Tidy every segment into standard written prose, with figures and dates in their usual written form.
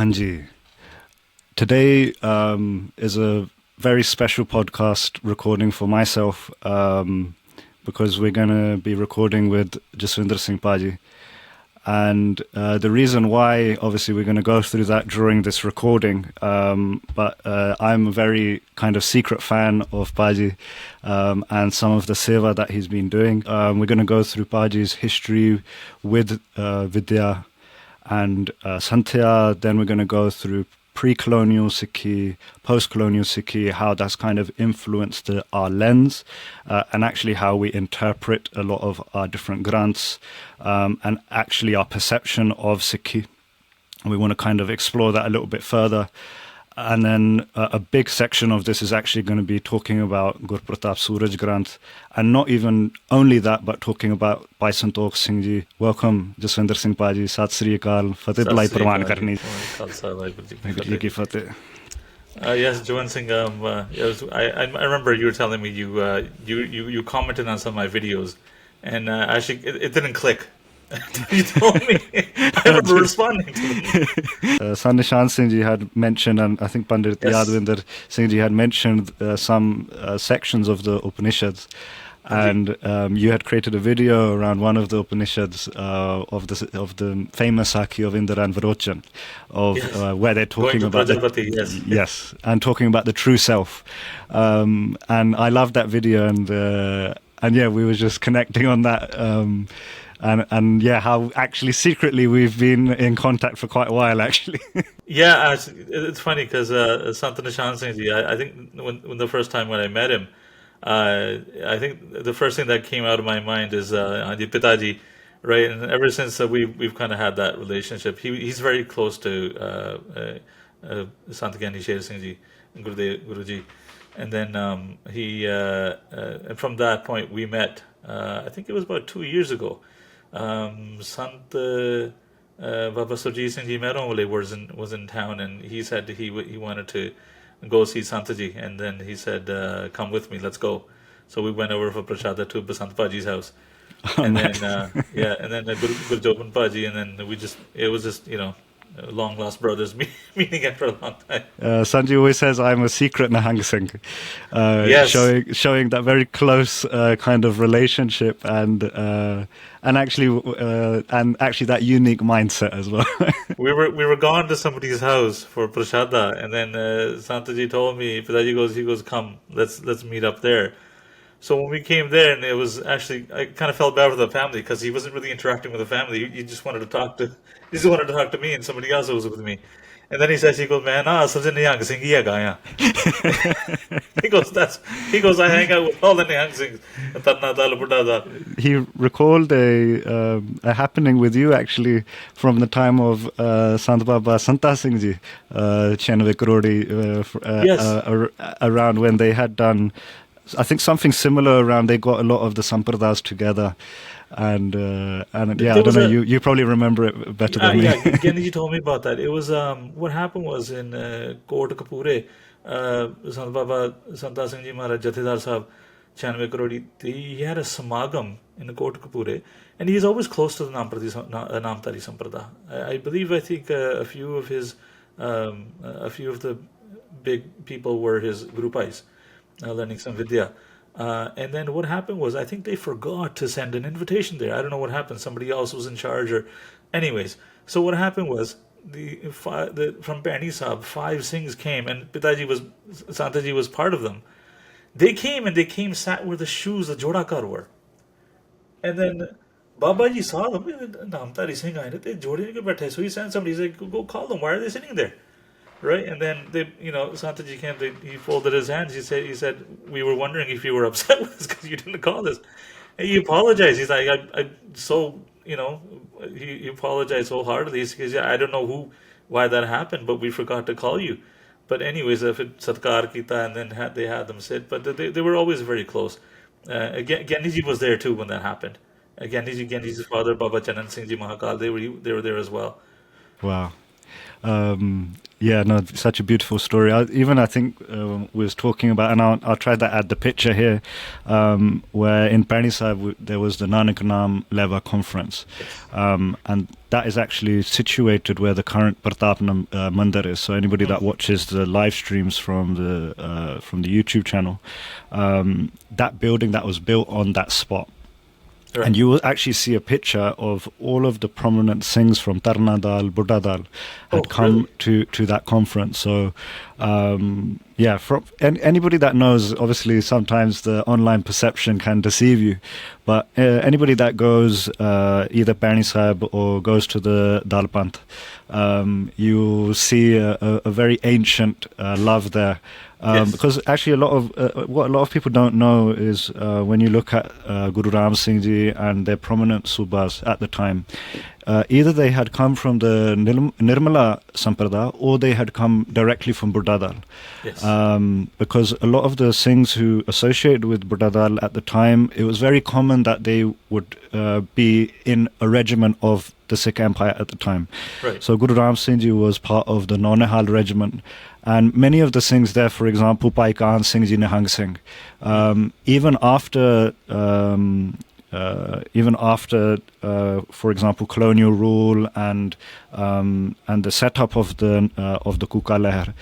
Hanji. Today is a very special podcast recording for myself because we're going to be recording with Jaswinder Singh Paji. And the reason why, obviously, we're going to go through that during this recording, but I'm a very kind of secret fan of Paji and some of the seva that he's been doing. We're going to go through Paji's history with Vidya and Santhya. Then we're going to go through pre-colonial Sikhi, post-colonial Sikhi, how that's kind of influenced our lens and actually how we interpret a lot of our different granths and actually our perception of Sikhi. We want to kind of explore that a little bit further. And then a big section of this is actually going to be talking about Gurpratap Suraj Granth, and not even only that, but talking about Bhai Santokh Singh Ji. Welcome, Jaswinder Singh Paji. Sat Sri Akal. Fateh Bhai Parwan Karni. Yes, Jawand Singh. Yes, I remember you were telling me you commented on some of my videos, and actually it didn't click. You told me. I remember responding to them. Nishan Singh Ji had mentioned, and I think Pandit Yadwinder Singh Ji had mentioned some sections of the Upanishads. And you had created a video around one of the Upanishads of the famous Saki of Indra and Virochan, where they're talking about yes, and talking about the true self. And I loved that video, and yeah, we were just connecting on that. And yeah, how actually secretly we've been in contact for quite a while, actually. Yeah, it's funny because Sant Nishan Singh Ji, I think when the first time when I met him, I think the first thing that came out of my mind is Haji Pitaji, right? And ever since we've kind of had that relationship. He's very close to Sant Gyani Sher Singh Ji, Guruji, and then and from that point we met. I think it was about 2 years ago. Sant Baba Surjit Singh Ji Meron was in town, and he said he wanted to go see Santaji, and then he said, "Come with me, let's go." So we went over for prashada to Basant Paji's house, and then and then Guru Joban Paji, and then it was just long lost brothers meeting after a long time. Sanji always says I'm a secret Nahang Singh, Yes. showing that very close kind of relationship and actually that unique mindset as well. We were gone to somebody's house for prashada, and then Santaji told me, he goes, "Come, let's meet up there." So when we came there, and it was actually, I kind of felt bad for the family because he wasn't really interacting with the family. He just wanted to talk to me and somebody else who was with me. And then he says, "Man, Sajjan Nihang Singh hi hai." He goes, "I hang out with all the Nihang Singhs." Tanna Dal, Buddha Dal. He recalled a happening with you actually from the time of Sant Baba Santa Singh Ji, 96 Karodi, around when they had done, I think, something similar around. They got a lot of the Sampradas together, and yeah, I don't know. You probably remember it better than me. Yeah, Genji told me about that. It was what happened was in Kot Kapure, Sant Baba Santa Singh Ji Maharaj Jathedar Sahab 96 Karodi. He had a samagam in Kot Kapure, and he's always close to the Namtari Samprada. I think a few of the big people were his Gurupais. Learning some Vidya. And then what happened was, I think they forgot to send an invitation there. I don't know what happened. Somebody else was in charge, or anyways. So what happened was, from Bani Sahab, 5 Singhs came, and Santaji was part of them. They came sat where the shoes the Jodakar were. And then Babaji saw them, Namtari Singh, so he sent somebody, he's like, "Go call them. Why are they sitting there?" Right, and then Santaji came. He folded his hands. He said, "We were wondering if you were upset with us because you didn't call us." And he apologized. He's like, he apologized wholeheartedly. He says, "Yeah, I don't know why that happened, but we forgot to call you." But anyways, if it satkar kita, and then they had them sit, but they were always very close. Gyaniji was there too when that happened. Gyaniji's father, Baba Chanan Singh Ji Mahakal, they were there as well. Wow. Yeah, no, such a beautiful story. I think we was talking about, and I'll try to add the picture here, where in Pani Sahib there was the Nanak Naam Leva conference, Yes. and that is actually situated where the current Pratapna Mandir is. So anybody that watches the live streams from the YouTube channel, that building that was built on that spot. Right. And you will actually see a picture of all of the prominent Singhs from Tarnadal, Buddhadal had come to that conference. So, yeah, anybody that knows, obviously sometimes the online perception can deceive you, but anybody that goes either Pani Sahib or goes to the Dalpant, you will see a very ancient love there. Yes. Because actually, what a lot of people don't know is when you look at Guru Ram Singh Ji and their prominent subhas at the time, either they had come from the Nirmala Sampradaya or they had come directly from Buddhadal. Yes. Because a lot of the Singhs who associated with Buddhadal at the time, it was very common that they would be in a regiment of the Sikh Empire at the time. Right. So Guru Ram Singh Ji was part of the Nonehal regiment. And many of the Singhs there, for example, Bhai Kahan Singh Ji, Nihang Singh, even after, for example, colonial rule and the setup of the Kuka Leher,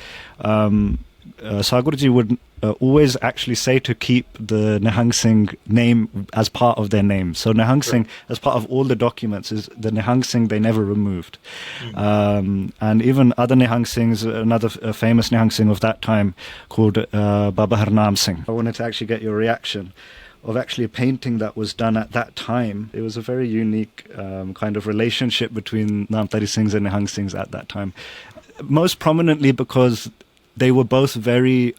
Sagarji would always actually say to keep the Nihang Singh name as part of their name. So Nihang Singh, as part of all the documents, is the Nihang Singh they never removed. And even other Nihang Singhs, another famous Nihang Singh of that time called Baba Harnam Singh. I wanted to actually get your reaction of actually a painting that was done at that time. It was a very unique kind of relationship between Namtari Singhs and Nihang Singhs at that time. Most prominently because they were both very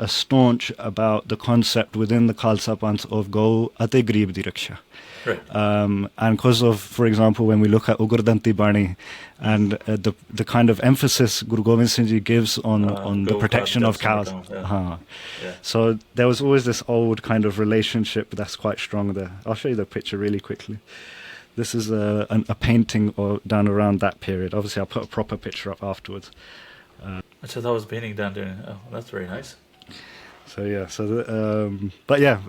staunch about the concept within the Khalsa Panth of Go Ate Garib Di Raksha. Right. And because of, for example, when we look at Ugardanti Bani and the kind of emphasis Guru Gobind Singh Ji gives on the protection of cows. Yeah. So there was always this old kind of relationship that's quite strong there. I'll show you the picture really quickly. This is a painting done around that period. Obviously, I'll put a proper picture up afterwards. So that was painting down there. Oh, that's very nice. So yeah, but yeah,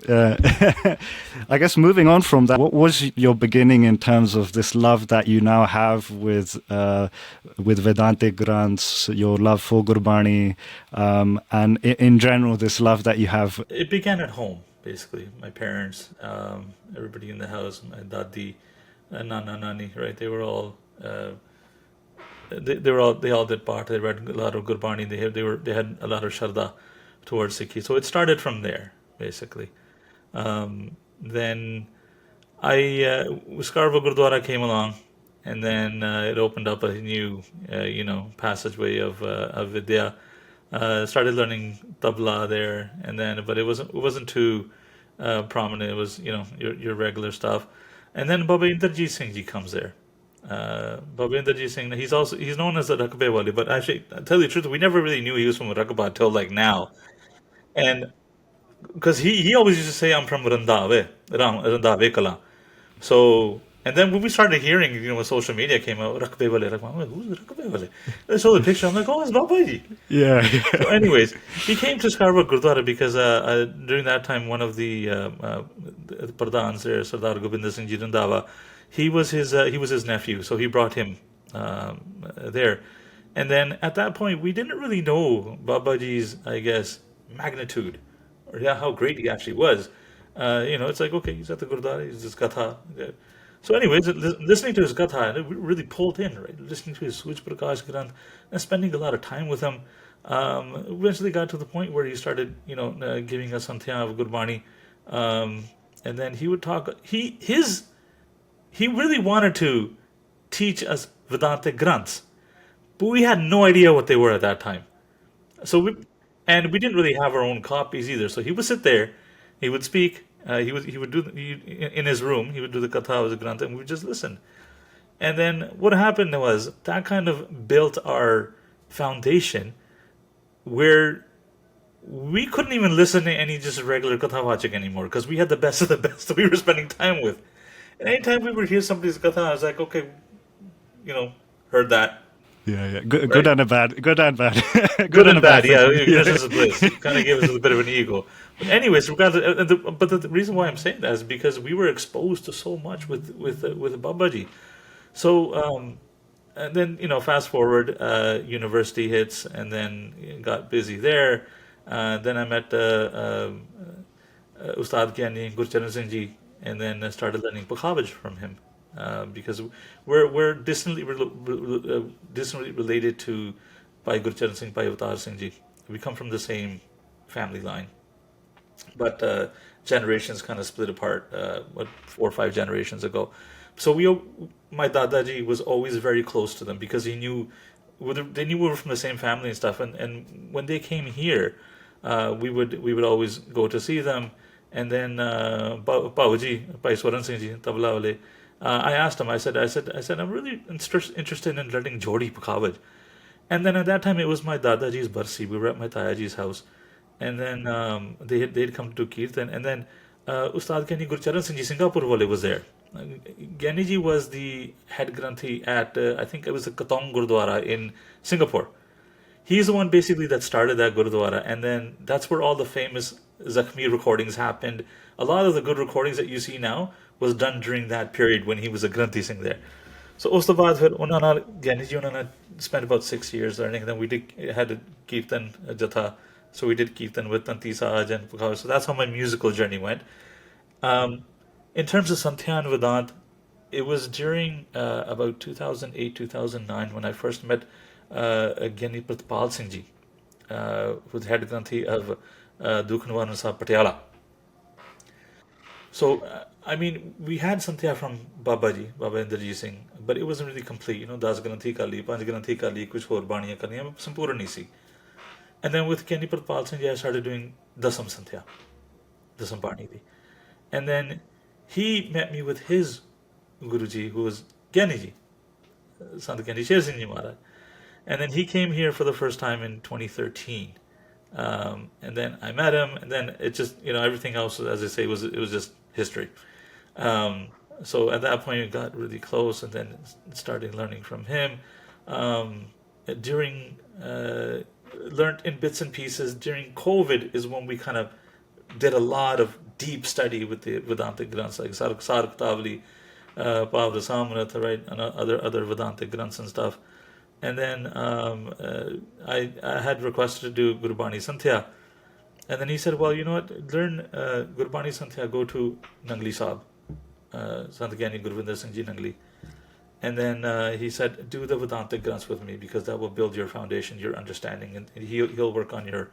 I guess moving on from that, what was your beginning in terms of this love that you now have with Vedantic Granths, your love for Gurbani, and in general, this love that you have? It began at home, basically. My parents, everybody in the house, my dadi, nana, nani, right? They were all. They all did part. They read a lot of Gurbani. They had a lot of Shraddha towards Sikhi. So it started from there, basically. Then Skarva Gurdwara came along, and then it opened up a new, passageway of Vidya. Started learning tabla there, and then, but it wasn't too prominent. It was, your regular stuff. And then Baba Inderjit Singh Ji comes there. Baba Inderjit Singh, he's known as the Rakbe Wali, but actually, I'll tell you the truth, we never really knew he was from Rakba till like now. And because he always used to say, I'm from Randave Kala. So, and then when we started hearing, when social media came out, Rakbe Wale, I'm like, who's Rakbe Wale? I saw the picture, I'm like, oh, it's Babaji. Yeah. So anyways, he came to Skarva Gurdwara because during that time, one of the Pradhans there, Sardar Govinda Singh Ji Randava, he was his nephew, so he brought him there. And then at that point, we didn't really know Babaji's, I guess, magnitude, or how great he actually was. It's like, okay, he's at the Gurdwara, he's this Gatha. So anyways, listening to his Gatha, it really pulled in, right? Listening to his Suj Prakash Granth and spending a lot of time with him. Eventually got to the point where he started, giving us Santya of Gurbani. And then he would talk, he really wanted to teach us Vedantic Granths, but we had no idea what they were at that time. So we didn't really have our own copies either. So he would sit there, he would speak, he would do in his room, he would do the Katha of the Granth, and we would just listen. And then what happened was that kind of built our foundation, where we couldn't even listen to any just regular Katha Vachik anymore, because we had the best of the best that we were spending time with. And anytime we would hear somebody's Katha, I was like, okay, heard that. Yeah, yeah. Good right? and a bad. Good and bad. Good Good and a and bad bad, thing. yeah. Yeah. Ignorance is bliss. He kind of gave us a bit of an ego. But anyways, regardless, but the reason why I'm saying that is because we were exposed to so much with Babaji. So and then fast forward, university hits, and then got busy there. Then I met Ustad Gyani Gurcharan Singh Ji, and then I started learning Pakhavaj from him because we're distantly related to Bhai Gurcharan Singh, Bhai Avtar Singh Ji. We come from the same family line, but generations kind of split apart. What 4 or 5 generations ago, so my Dadaji was always very close to them because he knew they knew we were from the same family and stuff. And when they came here, we would always go to see them. And then Babaji, Bhai Swaran Singh Ji, Tabla wale, I asked him. I said, I'm really interested in learning Jodi Pakhavaj. And then at that time, it was my Dadaji's Barsi. We were at my Tayaji's house. And then they'd come to Kirtan. And then Ustad Gani Gurcharan Singh Ji Singapore wale was there. Gani Ji was the head Granthi at, I think it was the Katong Gurdwara in Singapore. He's the one basically that started that Gurdwara. And then that's where all the famous Zakhmi recordings happened. A lot of the good recordings that you see now was done during that period when he was a Granthi Singh there. So ਉਸ ਤੋਂ ਬਾਅਦ ਫਿਰ ਉਹਨਾਂ ਨਾਲ ਗਿਆਨੀ ਜੀ ਉਹਨਾਂ ਨੇ spent about 6 years learning. Then we did had a kirtan jatha, so we did kirtan with Tanti Sahaj and Pukhav. So that's how my musical journey went. Um, in terms of Santya and Vedant, it was during about 2008 2009 when I first met Gyani Pratpal Singh Ji, who's head Granthi of Dukhanwan Sahib Patiala. So, I mean, we had Santya from Babaji, Baba Inderjit Singh, but it wasn't really complete. Das Granthi ka li, Panch Granthi ka li, kuch aur baniyan karniyan, sampurna nahi si. And then with Kenny Pratpal Singh Ji, I started doing Dasam Santya, Dasam Bani di. And then he met me with his Guruji, who was Gyani Ji, Sant Gyani Sher Singh Ji Maharaj. And then he came here for the first time in 2013. And then I met him, and then it just, everything else, as I say, it was just history. Um, so at that point, we got really close, and then started learning from him. Um, during learned in bits and pieces during COVID is when we kind of did a lot of deep study with the Vedantic Granths like Sark Tavli, Pavra Samrat, right, and other Vedantic Granths and stuff. And then I had requested to do Gurbani Santhya. And then he said, well, you know what, learn Gurbani Santhya, go to Nangli Sahib, Sant Gyani Gurvinder Singh Ji Nangli. And then he said, do the Vedantic Granths with me because that will build your foundation, your understanding, and he'll work on your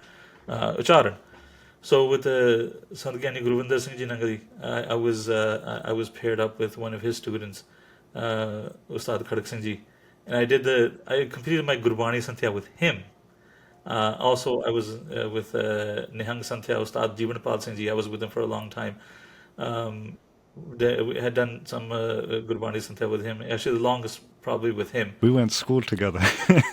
ucharan. So with the Sant Gyani Gurvinder Singh Ji Nangli, I was paired up with one of his students, Ustad Khadak Singh Ji. And I completed my Gurbani Santhya with him. Also, I was with Nihang Santhya, Ustad Jivanpal Singh Ji. I was with him for a long time. Um, we had done some Gurbani Santhya with him. Actually, the longest probably with him. We went to school together.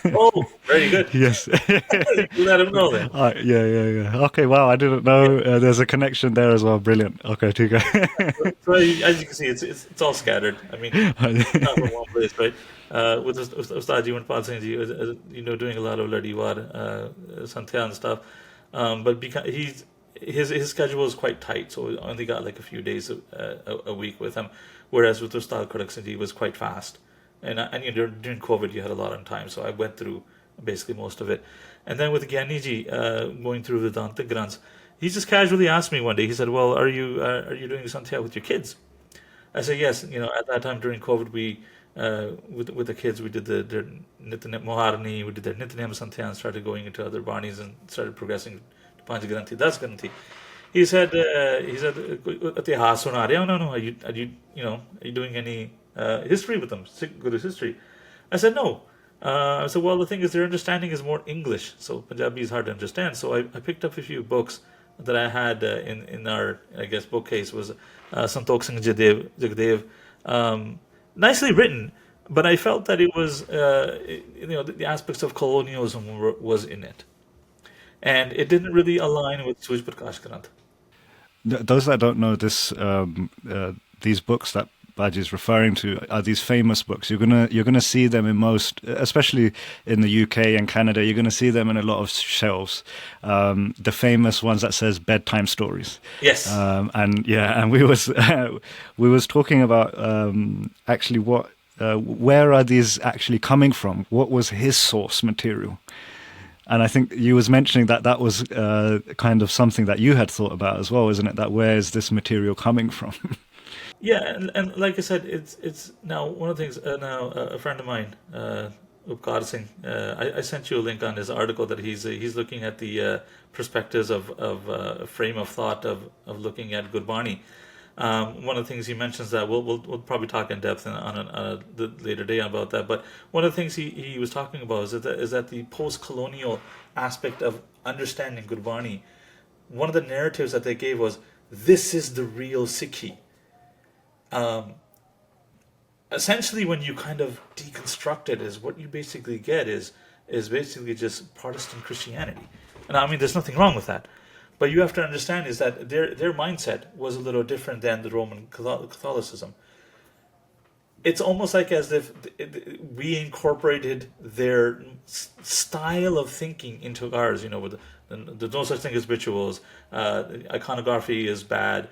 Oh, very good. Yes. You let him know then. Yeah. Okay, wow, I didn't know there's a connection there as well. Brilliant. Okay, Tika. So as you can see, it's all scattered. I mean, it's not from one place, right? With Ustad Jivanpal Singh Ji, doing a lot of Ladiwar, Santhya and stuff. But because his schedule is quite tight, so I only got like a few days a week with him. Whereas with Ustad Khadak Singh Ji, it was quite fast. And during COVID, you had a lot of time, so I went through basically most of it. And then with Gyani Ji, going through Vedanta Granths, he just casually asked me one day. He said, "Well, are you doing Santhya with your kids?" I said, "Yes." At that time during COVID, we with the kids, we did their Nityanem Moharni, we did their Nityanem Santhya, and started going into other banis and started progressing to Panch Granthi, Das Granthi. He said, "Itihas suna rahe ho na? No, are you doing any history with them, Sikh Guru's history?" I said, "No." I said, "Well, the thing is, their understanding is more English, so Punjabi is hard to understand." So I picked up a few books that I had in our, I guess, bookcase was Santokh Singh Jagdev, nicely written, but I felt that it was, the aspects of colonialism was in it, and it didn't really align with Suj Prakash Granth. Those that don't know this, these books that Baji is referring to are these famous books. You're gonna see them in most, especially in the UK and Canada. You're gonna see them in a lot of shelves. The famous ones that says bedtime stories. Yes. And yeah, and we was we was talking about actually what where are these actually coming from? What was his source material? And I think you was mentioning that that was kind of something that you had thought about as well, isn't it? That where is this material coming from? Yeah, and like I said, it's now one of the things. Now a friend of mine, Upkar Singh, I sent you a link on his article that he's looking at the perspectives of a frame of thought of looking at Gurbani. One of the things he mentions that we'll probably talk in depth on the later day about that. But one of the things he was talking about is that the post-colonial aspect of understanding Gurbani. One of the narratives that they gave was, this is the real Sikhi. Essentially, when you kind of deconstruct it, is what you basically get is basically just Protestant Christianity. And I mean, there's nothing wrong with that. But you have to understand is that their mindset was a little different than the Roman Catholicism. It's almost like as if we incorporated their style of thinking into ours. With there's no such thing as rituals. Iconography is bad.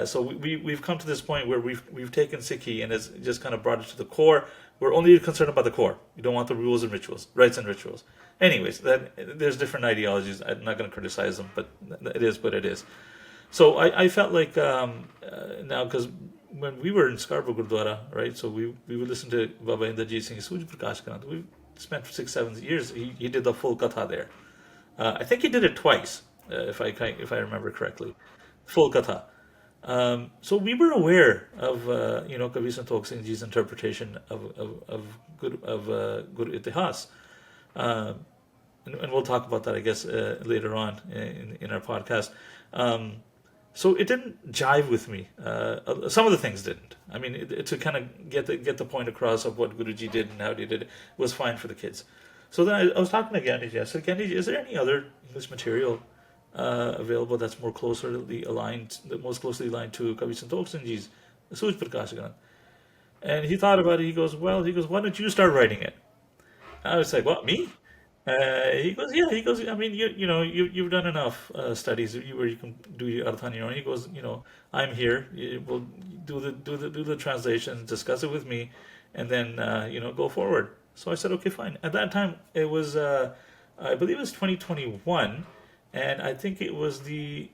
So we've come to this point where we've taken Sikhi and it's just kind of brought it to the core. We're only concerned about the core. You don't want the rules and rituals, rites and rituals. Anyways, there's different ideologies. I'm not going to criticize them, but it is what it is. So I felt like now, because when we were in Scarborough Gurdwara, right? So we would listen to Baba Inderjit Singh Suj Prakash Kanat. We spent 6-7 years. He did the full katha there. I think he did it twice, if I remember correctly, full katha. So we were aware of Kavi Santokh Singh Ji's interpretation of Guru Itihas, and we'll talk about that, I guess, later on in our podcast. So it didn't jive with me. Some of the things didn't. I mean, to kind of get the point across of what Guruji did and how he did it was fine for the kids. So then I was talking to Gandhiji. I said, Gandhiji, is there any other English material available that's most closely aligned to Kavi Santokh Singh Ji's Suj Prakashagan? And he thought about it. He goes, why don't you start writing it? I was like, what, me? He goes, yeah. He goes, I mean, you've done enough studies where you can do your artha on your own. He goes, I'm here. We'll do the translation, discuss it with me, and then go forward. So I said, okay, fine. At that time, it was I believe it was 2021, and I think it was the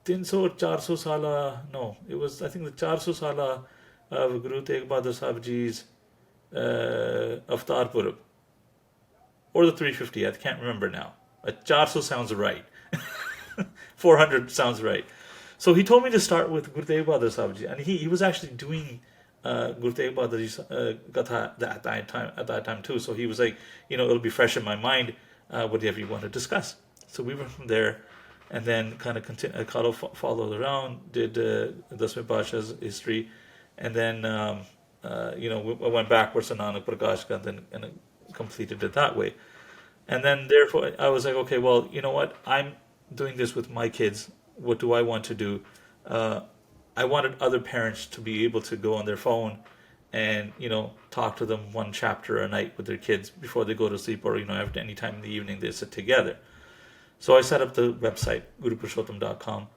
300-400 sala. No, it was, I think, the 400 sala of Guru Tegh Bahadur Sahib Ji's Avtar Purab. Or the 350, I can't remember now. 400 sounds right. 400 sounds right. So he told me to start with Guru Tegh Bahadur Sahib Ji, and he was actually doing Guru Tegh Bahadur Ji's Gatha at that time too. So he was like, it'll be fresh in my mind, whatever you want to discuss. So we went from there, and then kind of followed around, did Dasme Pasha's history, and then we went backwards to Nanak Prakash Gandhi and completed it that way. And then therefore I was like, okay, well, you know what? I'm doing this with my kids. What do I want to do? I wanted other parents to be able to go on their phone and, talk to them one chapter a night with their kids before they go to sleep, or, after any time in the evening they sit together. So I set up the website, gurupurushottam.com.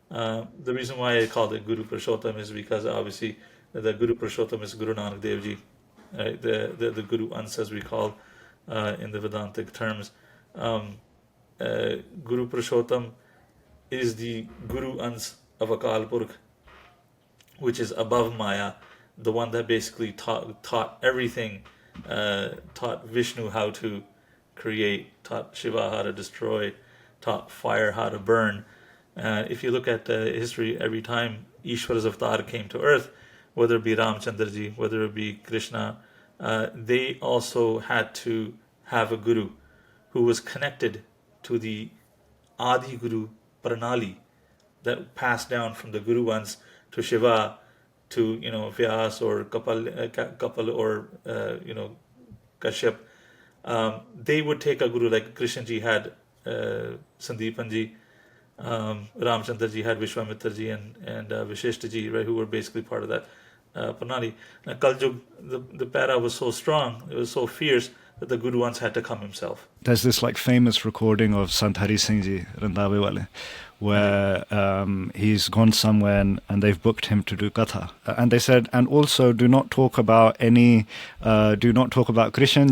The reason why I called it Guru Purushottam is because obviously the Guru Purushottam is Guru Nanak Dev Ji, right? The Guru Ans, as we call in the Vedantic terms. Guru Purushottam is the Guru Ans of Akal Purkh, which is above Maya, the one that basically taught everything, taught Vishnu how to create, taught Shiva how to destroy, taught fire how to burn. If you look at history, every time Eeshvar's avatar came to earth, whether it be Ramchandraji, whether it be Krishna, they also had to have a guru who was connected to the Adi Guru Pranali that passed down from the Guru ones to Shiva, to Vyas or Kapal or Kashyap. They would take a guru like Krishnji had Sandeepanji. Ramchandra ji had Vishwamitra ji and Visheshta ji, right, who were basically part of that Pranali. Now, Kaljug, the para was so strong, it was so fierce that the Guru once had to come himself. There's this like famous recording of Sant Hari Singh Ji, Randawe Wale, where he's gone somewhere and they've booked him to do katha. And they said, and also do not talk about Krishan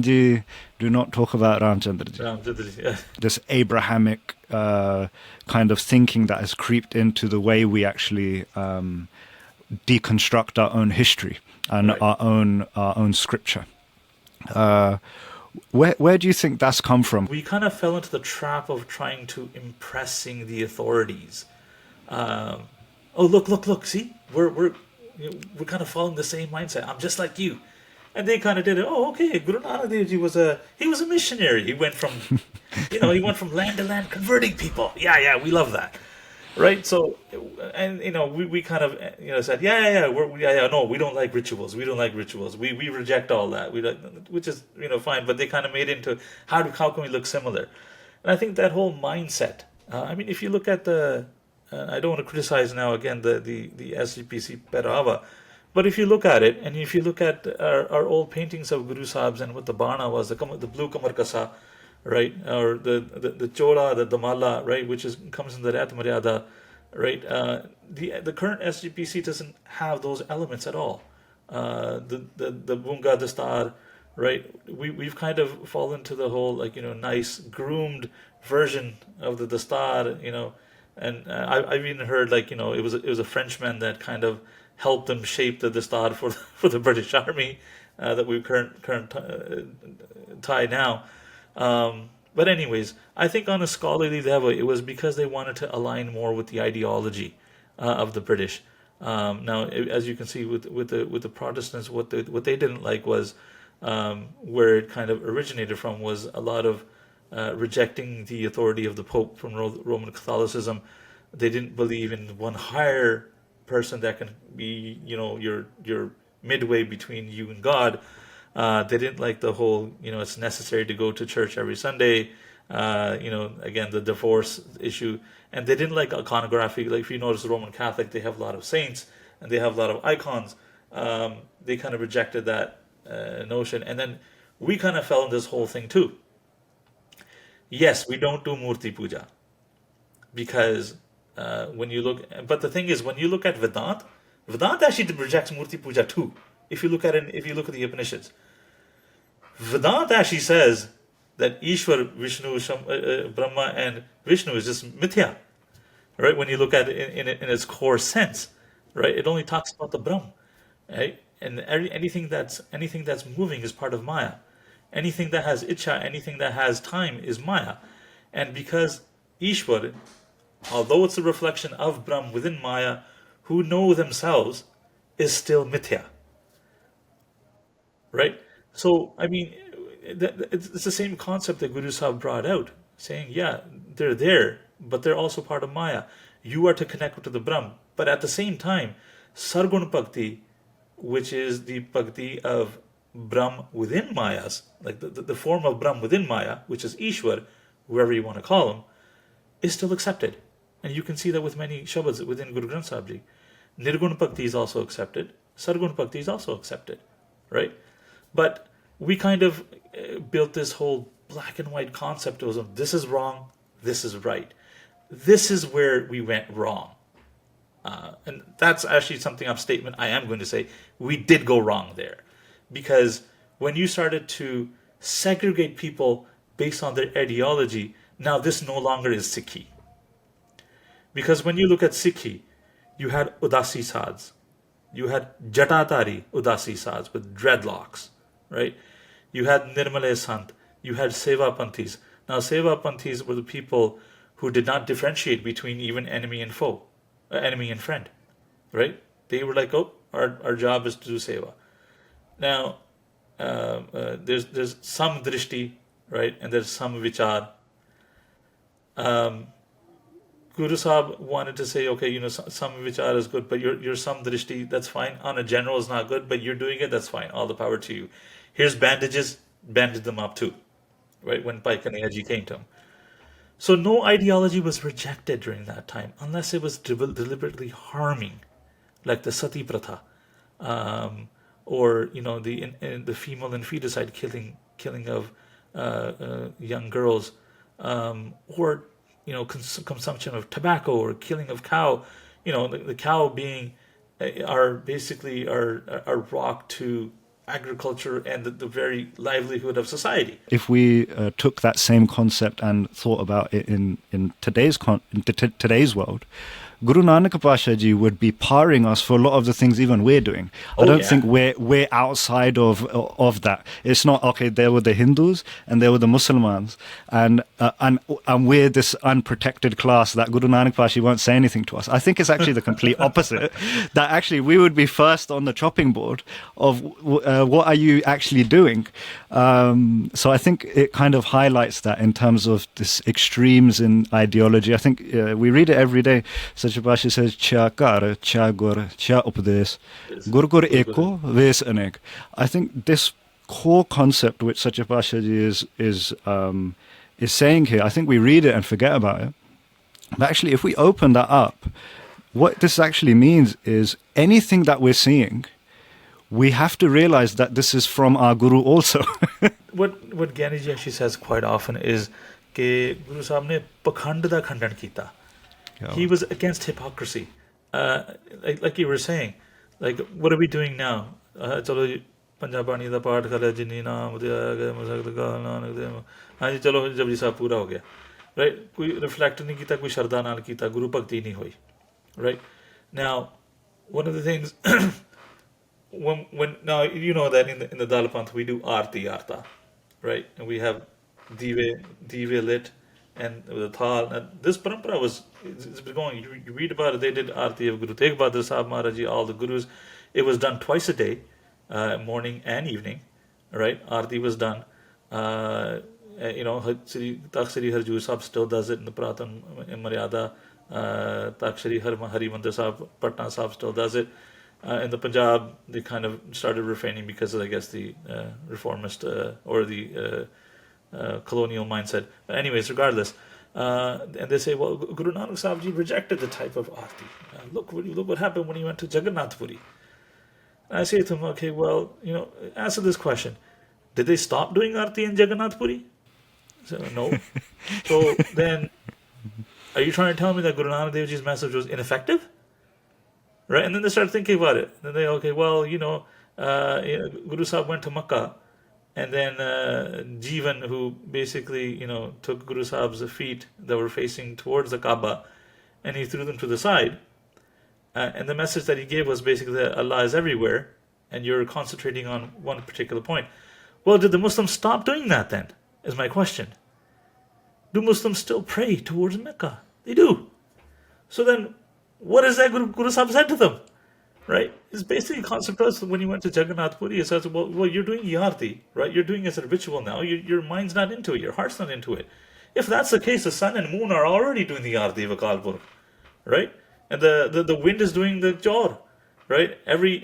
Ji, do not talk about Ramchandra Ji. Ramchandra ji, yeah. This Abrahamic kind of thinking that has creeped into the way we actually deconstruct our own history and Right. our own scripture. Where do you think that's come from? We kind of fell into the trap of trying to impressing the authorities. Oh, look! See, we're kind of following the same mindset. I'm just like you, and they kind of did it. Oh, okay. Guru Nanak Dev Ji was a missionary. He went from, he went from land to land converting people. Yeah, we love that. Right. So, and we kind of said no, we don't like rituals. We reject all that. We don't, which is fine. But they kind of made it into how can we look similar? And I think that whole mindset. I mean, if you look at I don't want to criticize now again the SGPC Perava, but if you look at it and if you look at our old paintings of Guru Sahibs and what the Bana was, the blue Kamar Kasa, right, or the chola, the damala, right, which comes in the Rat Maryada, right. The current SGPC doesn't have those elements at all. The bunga dastar, right. We've kind of fallen to the whole nice groomed version of the dastar, and I've even heard it was a Frenchman that kind of helped them shape the dastar for the British Army that we current tie now. But anyways, I think on a scholarly level, it was because they wanted to align more with the ideology of the British. Now, as you can see with the Protestants, what they didn't like was where it kind of originated from was a lot of rejecting the authority of the Pope from Roman Catholicism. They didn't believe in one higher person that can be, your midway between you and God. They didn't like the whole, it's necessary to go to church every Sunday. Again, the divorce issue. And they didn't like iconography. Like if you notice the Roman Catholic, they have a lot of saints and they have a lot of icons. They kind of rejected that notion. And then we kind of fell in this whole thing too. Yes, we don't do Murti Puja because when you look, but the thing is, when you look at Vedant actually rejects Murti Puja too. If you look at the Upanishads, Vedant actually says that Eeshvar, Vishnu, Brahma, and Vishnu is just mithya, right? When you look at it in its core sense, right? It only talks about the Brahm, right? And anything that's moving is part of Maya. Anything that has Icha, anything that has time is Maya. And because Eeshvar, although it's a reflection of Brahm within Maya, who know themselves, is still mithya. Right? So, I mean, it's the same concept that Guru Sahib brought out, saying, yeah, they're there, but they're also part of Maya. You are to connect to the Brahm. But at the same time, Sargun Bhakti, which is the Bhakti of Brahm within Mayas, like the form of Brahm within Maya, which is Eeshwar, whoever you want to call him, is still accepted. And you can see that with many Shabads within Guru Granth Sahib Ji. Nirgun Bhakti is also accepted. Sargun Bhakti is also accepted. Right? But we kind of built this whole black and white concept of this is wrong, this is right. This is where we went wrong. And that's actually a statement I am going to say. We did go wrong there. Because when you started to segregate people based on their ideology, now this no longer is Sikhi. Because when you look at Sikhi, you had Udasi Sads. You had Jatatari Udasi Sads with dreadlocks, right? You had Nirmale Sant. You had Seva Panthis. Now, Seva Panthis were the people who did not differentiate between even enemy and foe, enemy and friend, right? They were like, oh, our job is to do Seva. Now, there's some drishti, right? And there's some vichar. Guru Sahib wanted to say, okay, some vichar is good, but your some drishti, that's fine. On a general is not good, but you're doing it, that's fine. All the power to you. Here's bandages, bandage them up too, right? When Pai Kanhaiya Ji came to him. So no ideology was rejected during that time unless it was deliberately harming, like the sati pratha, um, or the female infanticide killing of young girls, or consumption of tobacco or killing of cow. The cow being our basically our rock to agriculture and the very livelihood of society. If we took that same concept and thought about it in today's world, Guru Nanak Pasha ji would be powering us for a lot of the things even we're doing. I Oh don't yeah. think we're outside of that. It's not okay. There were the Hindus and there were the Muslims, and we're this unprotected class that Guru Nanak Pasha won't say anything to us. I think it's actually the complete opposite. That actually we would be first on the chopping board of what are you actually doing. So I think it kind of highlights that in terms of this extremes in ideology. I think we read it every day. Sacha Pasha says, "Cha kar, cha gur, cha updes, gur gur eko, ves anek." I think this core concept which Sacha Pasha ji is saying here, I think we read it and forget about it. But actually, if we open that up, what this actually means is anything that we're seeing, we have to realize that this is from our Guru also. What Gyani ji actually says quite often is कि Guru Sahib ने पखंड दा खंडन कीता. He was against hypocrisy. Like you were saying, like what are we doing now? चलो पंजाब बाणी दा पाठ कर जिन्नी नाम दे आगे मसक दा नानक दे हाँ जी चलो जब जी साहब पूरा हो गया, right? कोई reflect नहीं कीता, कोई श्रद्धा नाल कीता, गुरु भक्ति नहीं हुई, right? Now, one of the things when now you know that in the Dalapanth we do arta, right? And we have dive lit and the thal. And this parampara it's been going. You read about it. They did arti of Guru Tegh Bahadur Sahib Maharaj Ji, all the gurus. It was done twice a day, morning and evening, right? Arti was done. Takht Sri Harjur Sahib still does it in the Pratan Maryada. Takht Sri Hari Mandir Sahib Patna Sahib still does it. In the Punjab, they kind of started refraining because of, I guess, the reformist or the colonial mindset. But anyways, regardless, and they say, well, Guru Nanak Sahib Ji rejected the type of arti. Look what happened when he went to Jagannath Puri. And I say to him, okay, well, answer this question. Did they stop doing arti in Jagannath Puri? So, no. So then, are you trying to tell me that Guru Nanak Dev Ji's message was ineffective? Right? And then they start thinking about it. Then they, okay, well, Guru Sahib went to Makkah, and then Jivan, who basically, took Guru Sahib's feet that were facing towards the Kaaba, and he threw them to the side. And the message that he gave was basically that Allah is everywhere, and you're concentrating on one particular point. Well, did the Muslims stop doing that then? Is my question. Do Muslims still pray towards Mecca? They do. So then, what is that Guru Sahib said to them? Right? It's basically a concept of when you went to Jagannath Puri, it says, well, you're doing Yarti, right? You're doing it as a ritual now. Your mind's not into it. Your heart's not into it. If that's the case, the sun and moon are already doing the Yarti of Akalpur, right? And the wind is doing the jor, right? Every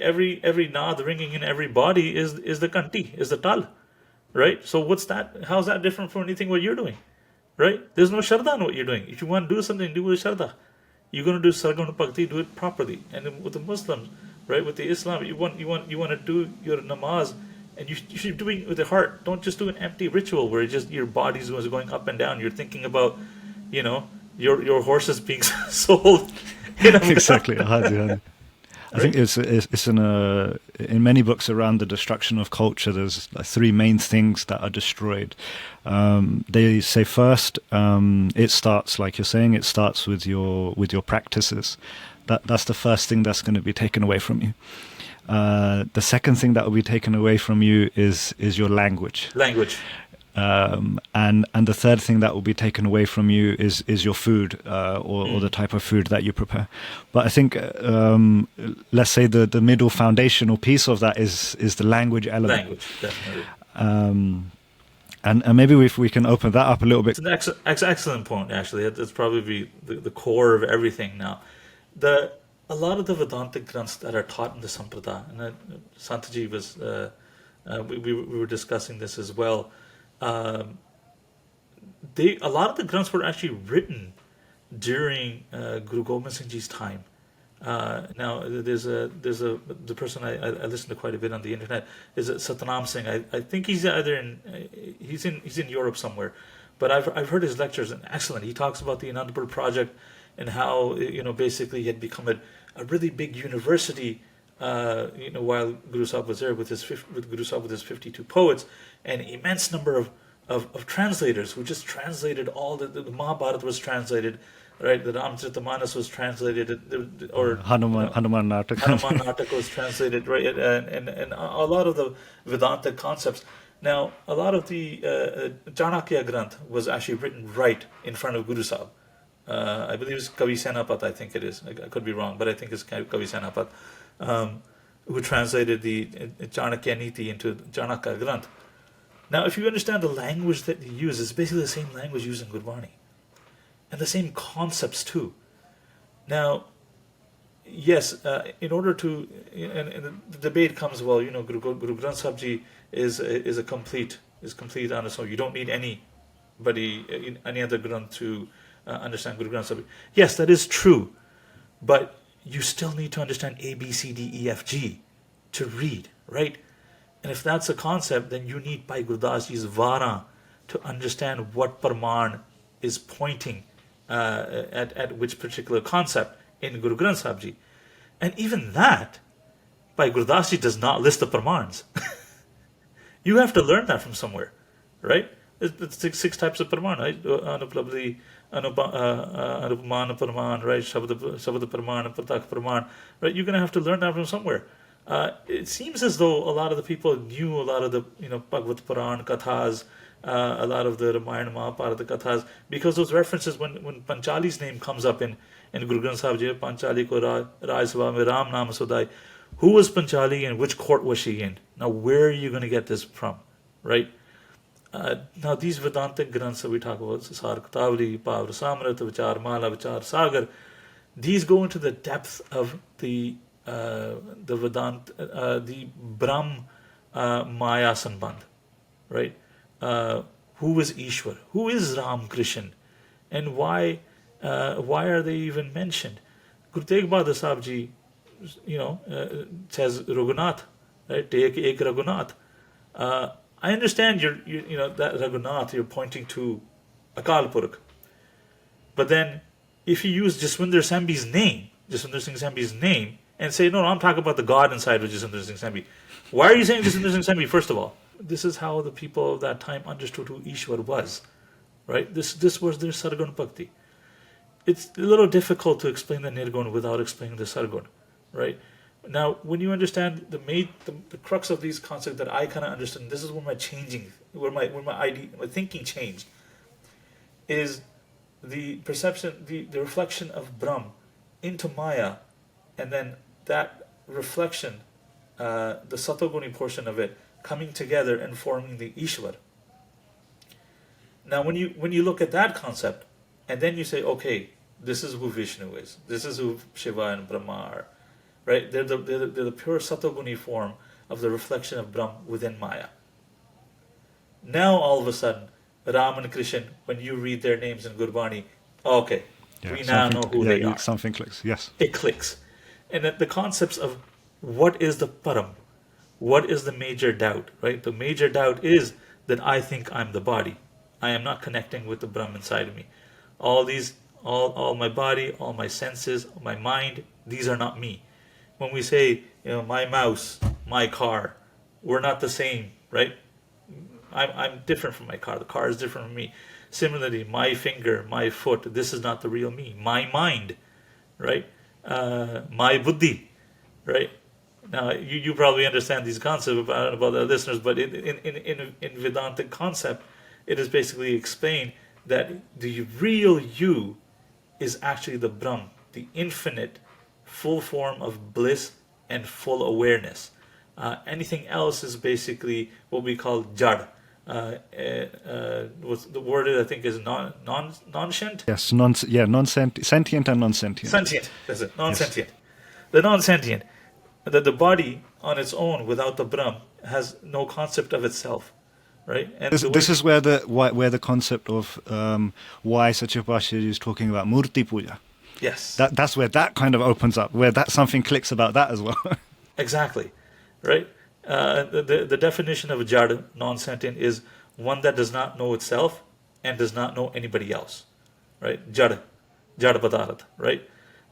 naad ringing in every body is the kanti, is the tal, right? So what's that? How's that different from anything what you're doing, right? There's no sharda in what you're doing. If you want to do something, do with sharda. You're going to do sargam bhakti, do it properly. And with the Muslims, right, with the Islam, you want to do your namaz, and you should be doing it with the heart. Don't just do an empty ritual where just your body's going up and down. You're thinking about, your horses being sold. Exactly. I think it's in many books around the destruction of culture. There's like three main things that are destroyed. They say first, it starts, like you're saying, it starts with your practices. That's the first thing that's going to be taken away from you. The second thing that will be taken away from you is your language. And the third thing that will be taken away from you is your food or the type of food that you prepare. But I think let's say the middle foundational piece of that is the language element. Language, definitely. And maybe if we can open that up a little bit. It's an excellent point, actually. That's probably the core of everything now. A lot of the Vedantic granths that are taught in the Sampradaya, and Santaji was, we were discussing this as well. a lot of the Granths were actually written during Guru Gobind Singh Ji's time. Now the person I listen to quite a bit on the internet is Satnam Singh. I think he's either he's in Europe somewhere, but I've heard his lectures and excellent. He talks about the Anandapur project and how basically he had become a really big university. While Guru Sahib was there with Guru Sahib with his 52 poets, an immense number of translators who just translated all the Mahabharata was translated, right? The Ramcharitamanas was translated, or Hanuman Natak. Hanuman Natak was translated, right? And a lot of the Vedanta concepts. Now, a lot of the Chanakya Granth was actually written right in front of Guru Sahib. I believe it's Kavi Senapat, I think it is. I could be wrong, but I think it's Kavi Senapat, who translated the Chanakya Niti into Chanakya Granth. Now, if you understand the language that he uses, it's basically the same language used in Gurbani. And the same concepts too. Now, yes, in order to, and the debate comes, well, Guru Granth Sahib Ji is complete on its own. You don't need any other Granth to understand Guru Granth Sahib Ji. Yes, that is true, but you still need to understand A, B, C, D, E, F, G to read, right? And if that's a concept, then you need Bhai Gurdas Ji's Vara to understand what Parman is pointing at which particular concept in Guru Granth Sahib Ji. And even that, Bhai Gurdas Ji does not list the Parmans. You have to learn that from somewhere, right? It's six types of Parman, right? Anuplabdi, Anupamana Parman, right? Shabda Parman, Pratak Parman, right? You're going to have to learn that from somewhere. It seems as though a lot of the people knew a lot of the Bhagavad Puran Kathas, a lot of the Ramayana Mahabharata Kathas, because those references, when Panchali's name comes up in Guru Granth Sahib Ji, Panchali ko Raj Sabha mein Ram Naam Sudai, who was Panchali and which court was she in? Now, where are you going to get this from, right? Now, these Vedantic Granths that we talk about, Sar Katavali, Pavra Samrat, Vichar Mala, Vichar Sagar, these go into the depth of the Vedant, the Brahm Maya Sanbandh, right? Who is Eeshvar? Who is Ram Krishan? And why are they even mentioned? Guru Tegh Bahadur Sahib Ji, says Raghunath, right? Take ek Raghunath. I understand that Raghunath, you're pointing to Akal Purakh. But then, if you use Jaswinder Singh Sambhi's name, and say, no, I'm talking about the God inside of Jaswinder Singh Sambhi. Why are you saying Jaswinder Singh Sambhi, first of all? This is how the people of that time understood who Eeshvar was, right? This was their Sargun Bhakti. It's a little difficult to explain the Nirgun without explaining the Sargun, right? Now, when you understand the crux of these concepts that I kind of understand, this is where my thinking changed, is the perception, the reflection of Brahm into Maya, and then that reflection, the Satoguni portion of it, coming together and forming the Eeshvar. Now, when you look at that concept, and then you say, okay, this is who Vishnu is, this is who Shiva and Brahma are, right? They're the pure Satoguni form of the reflection of Brahm within Maya. Now, all of a sudden, Ram and Krishan, when you read their names in Gurbani, okay, we now know who they are. Something clicks, yes. It clicks. And the concepts of what is the Param, what is the major doubt, right? The major doubt is that I think I'm the body. I am not connecting with the Brahm inside of me. All my body, all my senses, my mind, these are not me. When we say, my mouse, my car, we're not the same, right? I'm different from my car. The car is different from me. Similarly, my finger, my foot, this is not the real me. My mind, right? My buddhi, right? Now, you probably understand these concepts. I don't know about the listeners, but in Vedantic concept, it is basically explained that the real you is actually the Brahm, the infinite, full form of bliss and full awareness. Anything else is basically what we call jad. What's the word I think is non-sentient? Yes, sentient and non-sentient. Sentient, that's it, non-sentient. Yes. The non-sentient, that the body on its own without the Brahm has no concept of itself. right? And This is where the concept of why Satyapasha is talking about murti puja. yes, That's where that kind of opens up, where that something clicks about that as well. exactly, right? The definition of a jad, non-sentient, is one that does not know itself and does not know anybody else, right? Jad padarat, right?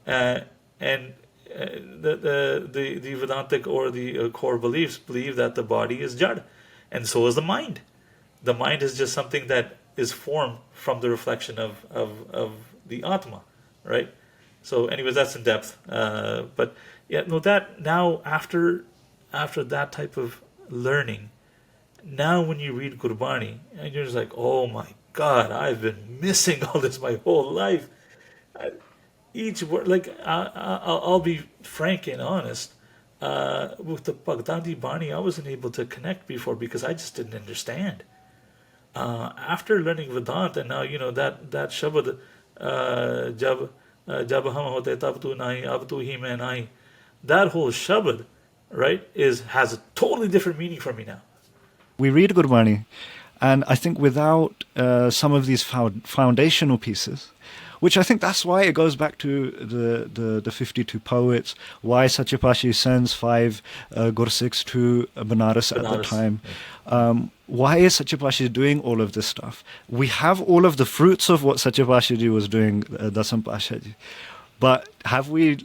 Uh, and the Vedantic or the core beliefs believe that the body is jad, and so is the mind. The mind is just something that is formed from the reflection of the Atma, right? So, anyways, that's in depth. But yeah, no, that now after that type of learning, now when you read Gurbani, and you're just like, oh my God, I've been missing all this my whole life. Each word, like I'll be frank and honest. With the Baghdadi Bani, I wasn't able to connect before because I just didn't understand. After learning Vedant, and now that shabad, jab jab hum hote tab tu nahi, ab tu hi main nahi, that whole shabad, right, has a totally different meaning for me now. We read Gurbani, and I think without some of these foundational pieces, which I think that's why it goes back to the 52 poets, why Satyapasha sends 5 Gursikhs to Banaras at the Banaras, time. yeah. Why is Satyapasha doing all of this stuff? We have all of the fruits of what Satyapasha was doing, Dasam Pashaji. But have we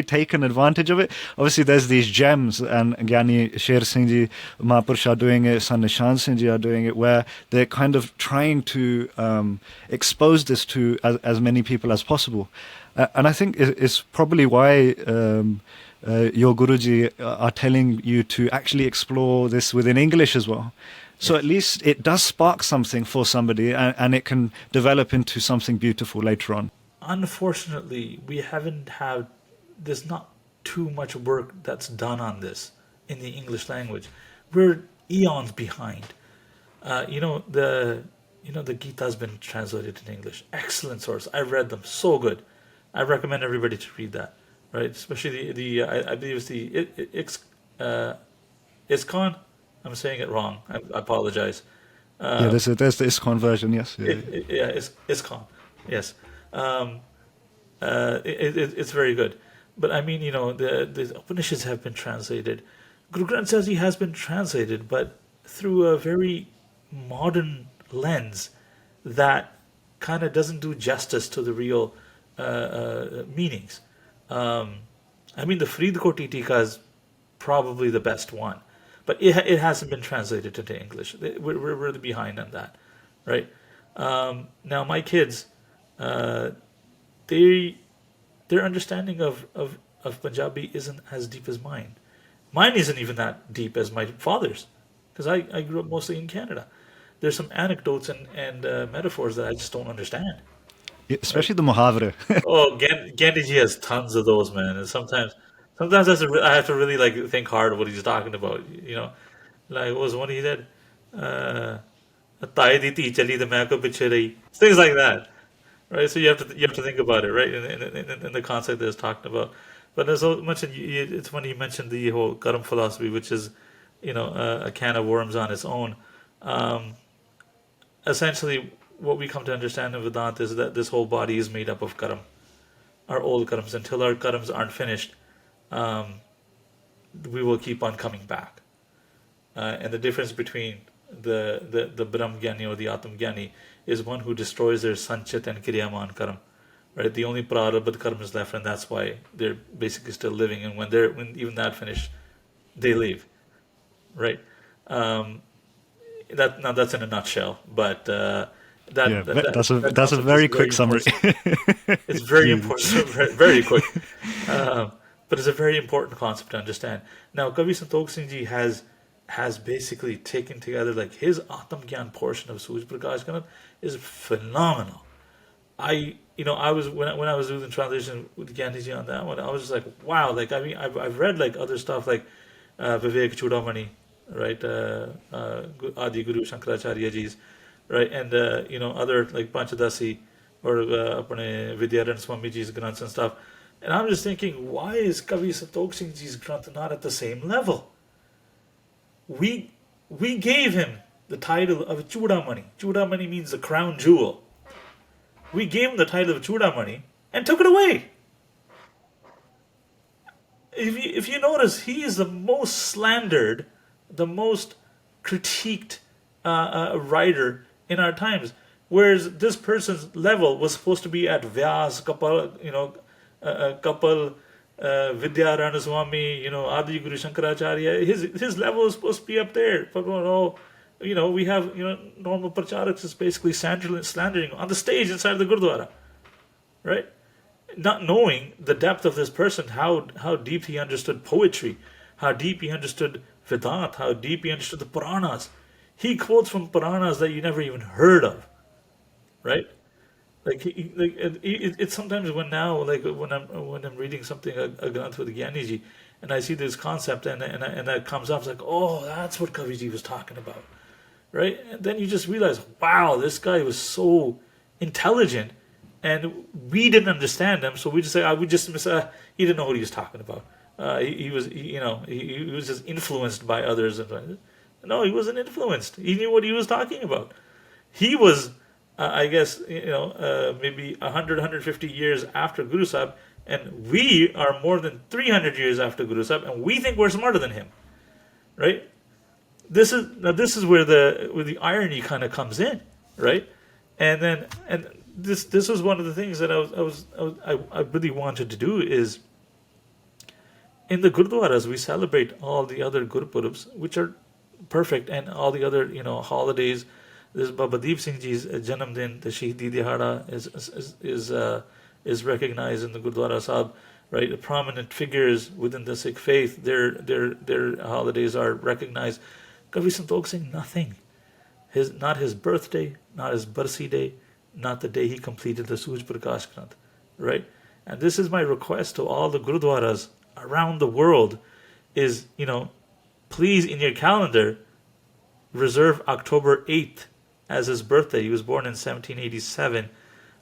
taken advantage of it? Obviously, there's these gems, and Gyani Sher Singh Ji, Mahapurush are doing it, Sant Nishan Singh Ji are doing it, where they're kind of trying to expose this to as many people as possible. And I think it's probably why your Guruji are telling you to actually explore this within English as well. So at least it does spark something for somebody, and it can develop into something beautiful later on. Unfortunately, we haven't had. There's not too much work that's done on this in the English language. We're eons behind. The Gita has been translated in English. Excellent source. I read them. So good. I recommend everybody to read that. Right, especially I believe it's the ISKCON. I'm saying it wrong. I apologize. There's the ISKCON version. Yes. ISKCON. Yes. It's very good. But I mean, the Upanishads have been translated. Guru Granth Sahib Ji has been translated, but through a very modern lens that kind of doesn't do justice to the real meanings. I mean, the Faridkoti Tika is probably the best one, but it hasn't been translated into English. We're really behind on that, right? Now, my kids, their understanding of Punjabi isn't as deep as mine. Mine isn't even that deep as my father's, because I grew up mostly in Canada. There's some anecdotes and metaphors that I just don't understand. Especially the Muhavre. Oh, Gandhiji has tons of those, man. And sometimes I have to really like think hard of what he's talking about. Like what was one he did? "ਤਾਏ ਦੀ ਧੀ ਚਲੀ ਤੇ ਮੈਂ ਕੋ ਪਿੱਛੇ ਰਹੀ." Things like that, right? So you have to think about it, right? In the concept that it's talking about. But there's so much. It's when you mentioned the whole Karam philosophy, which is, a can of worms on its own. Essentially, what we come to understand in Vedanta is that this whole body is made up of karam, our old karams. Until our karams aren't finished, we will keep on coming back. And the difference between the Brahm Gyani or the Atma Gyani is one who destroys their sanchit and kriyaman karam. Right? The only prarabdha karam is left, and that's why they're basically still living. And when even that finished, they leave. Right? That's in a nutshell, but that's a very quick summary. It's very important, very, very quick, but it's a very important concept to understand. Now, Kavi Santokh Singh Ji has basically taken together like his Atam Gyan portion of Suj Prakash Kanat is phenomenal. I was when I was doing the translation with Gandhi Ji on that one, I was just like, wow. Like, I mean, I've read like other stuff like Vivek Chudamani, right? Adi Guru Shankaracharya Ji's, right? And other like Panchadasi or apne Vidyaran Swami Ji's granths and stuff. And I'm just thinking, why is Kavi Santokh Singh Ji's granth not at the same level? We gave him the title of Chudamani. Chudamani means the crown jewel. We gave him the title of Chudamani and took it away. If you notice, he is the most slandered, the most critiqued writer in our times. Whereas this person's level was supposed to be at Vyas, Kapal, Kapal, Vidya Ranaswamy, Adi Guru Shankaracharya. His level is supposed to be up there. But we have normal pracharaks is basically slandering on the stage inside the Gurdwara, right? Not knowing the depth of this person, how deep he understood poetry, how deep he understood Vedant, how deep he understood the Puranas. He quotes from Puranas that you never even heard of, right? Like it's sometimes when I'm reading something a Granth with Gyaniji, and I see this concept and that comes up, it's like, oh, that's what Kaviji was talking about, right? And then you just realize, wow, this guy was so intelligent, and we didn't understand him, so we just say, he didn't know what he was talking about. He was just influenced by others, and no, he wasn't influenced. He knew what he was talking about. He was, I guess, maybe 100, 150 years after Guru Sahib, and we are more than 300 years after Guru Sahib, and we think we're smarter than him, right? This is where the irony kind of comes in, right? And this was one of the things that I really wanted to do is, in the Gurdwaras we celebrate all the other Gurpurabs, which are perfect, and all the other holidays. This Baba Deep Singh Ji's Janam Din, the Shahidi Dihada is recognized in the Gurdwara Sahib, right? The prominent figures within the Sikh faith, their holidays are recognized. Kavi Santokh Singh, nothing. Not his birthday, not his Barsi day, not the day he completed the Suj Prakash Granth, right? And this is my request to all the Gurdwaras around the world is, please in your calendar reserve October 8th as his birthday. He was born in 1787,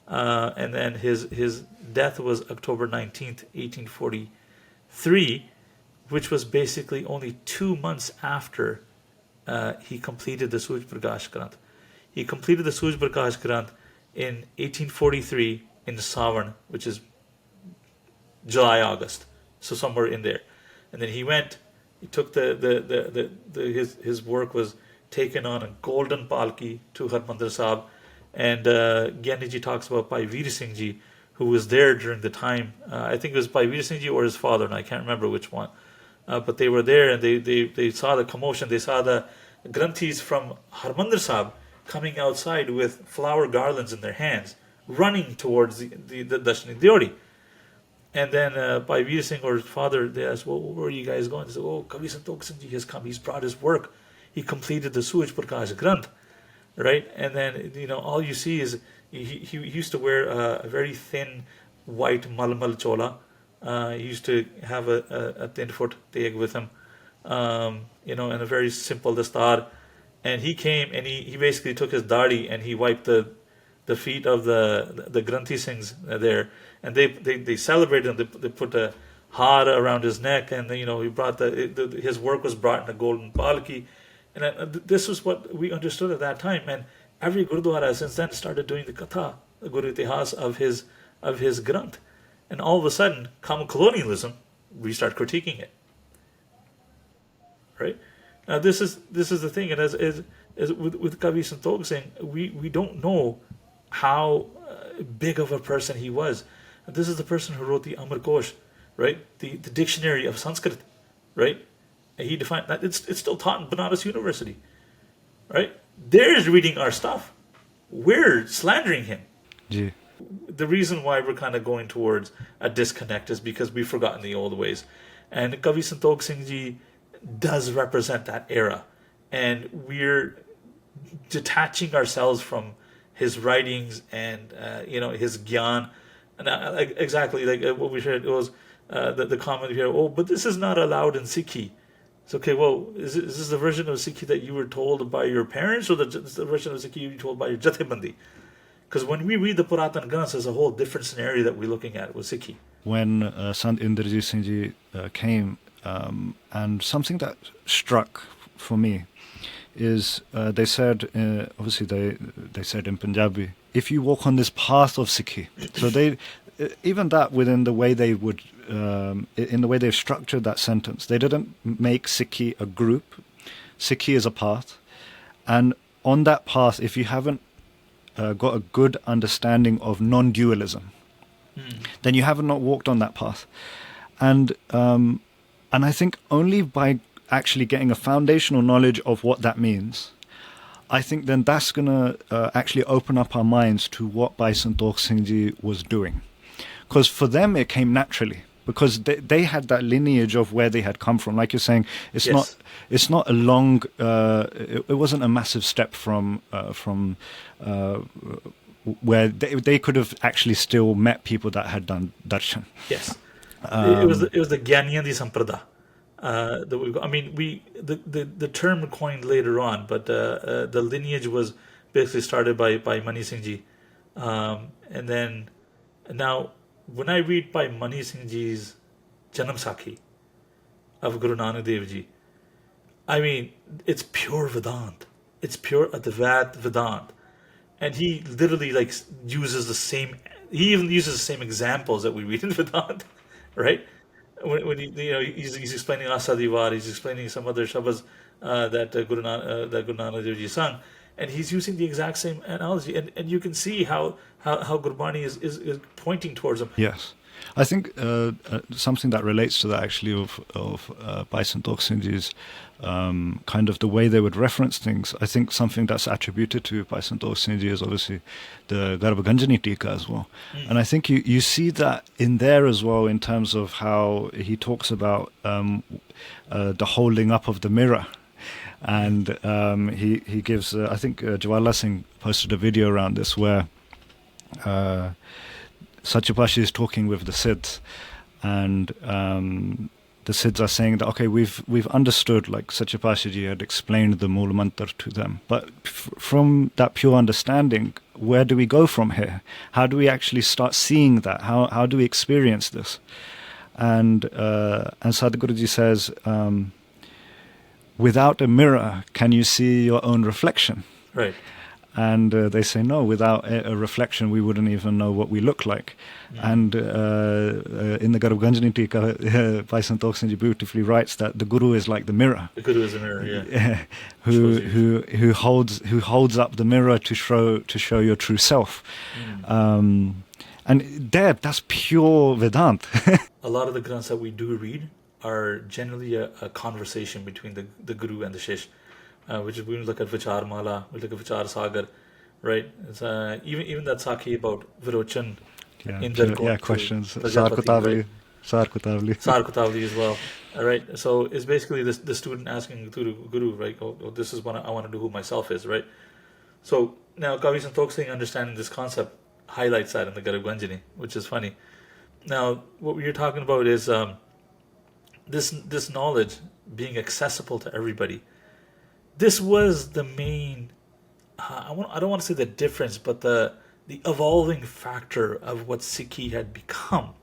and then his death was October 19th, 1843, which was basically only 2 months after he completed the Suj Prakash Granth. He completed the Suj Prakash Granth in 1843 in Sawan, which is July, August, so somewhere in there. And then he took his work was taken on a golden palki to Harmandir Sahib, and Gyaniji talks about Bhai Veer Singh Ji, who was there during the time. I think it was Bhai Veer Singh Ji or his father, and I can't remember which one. But they were there, and they saw the commotion. They saw the Granthis from Harmandir Sahib coming outside with flower garlands in their hands, running towards the Dashni Deori. And then Bhai Veer Singh or his father, they asked, well, where are you guys going? They said, oh, Kavi Santokh Singh Ji has come. He's brought his work. He completed the Suj Prakash Granth, right? And then, all you see is he used to wear a very thin white malmal chola. He used to have a 10-foot teg with him, and a very simple dastar. And he came and he basically took his dadi and he wiped the feet of the Granthi Singhs there. And they celebrated him. They put a har around his neck, and he brought his work was brought in a golden palki. And this was what we understood at that time. And every Gurdwara since then started doing the katha, the Guru Itihas of his Granth. And all of a sudden, come colonialism, we start critiquing it. Right? Now this is the thing, and as with Kavi Santokh Singh, we don't know how big of a person he was. And this is the person who wrote the Amar Kosh, right? The dictionary of Sanskrit, right? And he defined that it's still taught in Banaras University, right? They're reading our stuff. We're slandering him. Yeah. The reason why we're kind of going towards a disconnect is because we've forgotten the old ways. And Kavi Santokh Singh Ji does represent that era. And we're detaching ourselves from his writings and, his gyan. And exactly like what we shared, it was the comment here, oh, but this is not allowed in Sikhi. It's okay, well, is this the version of Sikhi that you were told by your parents, or the version of Sikhi you were told by your Jathebandi? Because when we read the Puratan Granths, there's a whole different scenario that we're looking at with Sikhi. When Sant Indrajit Singh Ji came, and something that struck for me, is they said, obviously they said in Punjabi, if you walk on this path of Sikhi. So they, even that within the way they would, in the way they've structured that sentence, they didn't make Sikhi a group. Sikhi is a path. And on that path, if you haven't got a good understanding of non-dualism, then you have not walked on that path. And I think only by actually getting a foundational knowledge of what that means, I think then that's going to actually open up our minds to what Bhai Santokh Singh Ji was doing. Because for them it came naturally, because they had that lineage of where they had come from. Like you're saying, it's not a long, it wasn't a massive step from where they could have actually still met people that had done darshan. Yes. It was the Gyaniyan di Samprada. That we got. I mean, the term coined later on, but the lineage was basically started by Mani Singh Ji, and then now when I read by Mani Singh Ji's Janam Sakhi of Guru Nanak Dev Ji, I mean it's pure Vedant, it's pure Advaita Vedant, and he literally like uses the same. He even uses the same examples that we read in Vedant, right? When he's explaining Asadivar, he's explaining some other shabas that Guru Nanak Dev Ji sung, and he's using the exact same analogy, and you can see how Gurbani is pointing towards him. Yes, I think something that relates to that actually of Bhai Santokh Singh Ji's kind of the way they would reference things. I think something that's attributed to Bhai Santokh Singh Ji is obviously the Garbhaganjani Tika as well. And I think you see that in there as well in terms of how he talks about the holding up of the mirror. And he gives, I think Jawand Singh posted a video around this where Satyapashi is talking with the Siddhs, and the Siddhs are saying that, okay, we've understood, like Satyapashi Ji had explained the Mool Mantra to them, but from that pure understanding, where do we go from here? How do we actually start seeing that? How do we experience this? And Sadhguruji says, without a mirror, can you see your own reflection? Right. And they say, no, without a reflection, we wouldn't even know what we look like. And in the Garbhaganjani Tika, Bhai Santokh Singh Ji beautifully writes that the Guru is like the mirror. The Guru is a mirror, yeah. who holds up the mirror to show your true self. And that's pure Vedant. A lot of the Granths that we do read are generally a conversation between the Guru and the Shish. Which is, we look at Vichar Mala, we look at Vichar Sagar, right? It's, even that Sakhi about Virochan in the questions. Sar Kutavli as well. All right. So it's basically the student asking the Guru, right? Oh, this is what I want to do, who myself is, right? So now Kavi Santokh Singh understanding this concept highlights that in the Garbhaganjani, which is funny. Now, what we're talking about is this knowledge being accessible to everybody. This was the main, I don't want to say the difference, but the evolving factor of what Sikhi had become.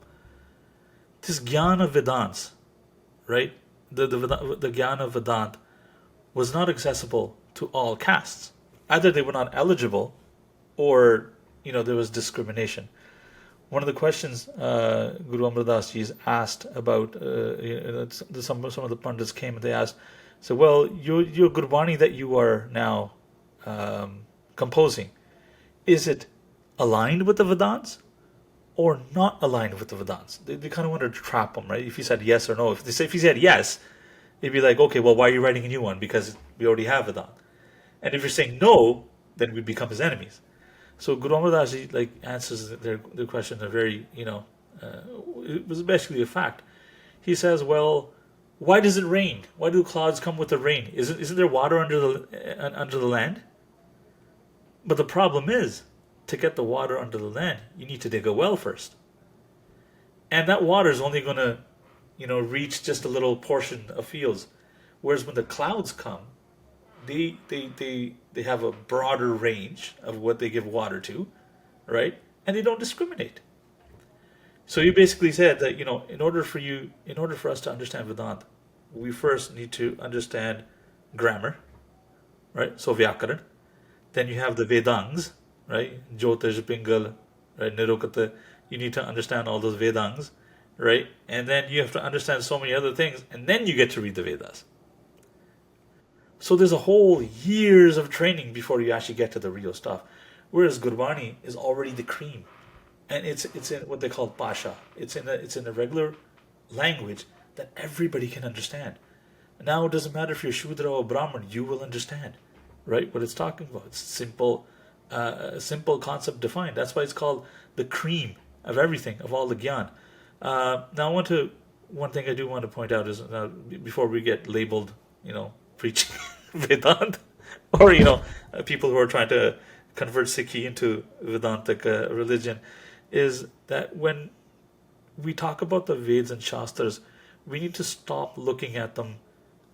This Gyan of Vedants, right? The Gyan of Vedant was not accessible to all castes. Either they were not eligible, or there was discrimination. One of the questions Guru Amar Das Ji asked about, some of the Pandits came and they asked, so, well, your Gurbani that you are now composing, is it aligned with the Vedants or not aligned with the Vedants? They kind of wanted to trap him, right? If he said yes or no. If he said yes, they'd be like, okay, well, why are you writing a new one? Because we already have Vedant. And if you're saying no, then we become his enemies. So Guru Amar Das Ji answers their question in a very, it was basically a fact. He says, well, why does it rain? Why do clouds come with the rain? Isn't there water under the land? But the problem is, to get the water under the land, you need to dig a well first. And that water is only going to, reach just a little portion of fields. Whereas when the clouds come, they have a broader range of what they give water to, right? And they don't discriminate. So you basically said that, in order for us to understand Vedant, we first need to understand grammar, right? So Vyakaran. Then you have the Vedangs, right? Jyotish, Pingal, right? Nirukata. You need to understand all those Vedangs, right? And then you have to understand so many other things, and then you get to read the Vedas. So there's a whole years of training before you actually get to the real stuff. Whereas Gurbani is already the cream, and it's in what they call pasha. It's in a regular language that everybody can understand. Now it doesn't matter if you're Shudra or Brahmin, you will understand, right? What it's talking about. It's simple, simple concept defined. That's why it's called the cream of everything, of all the gyan. Now, one thing I do want to point out is before we get labeled, preaching Vedant, or people who are trying to convert Sikhi into Vedantic religion, is that when we talk about the Veds and Shastras, we need to stop looking at them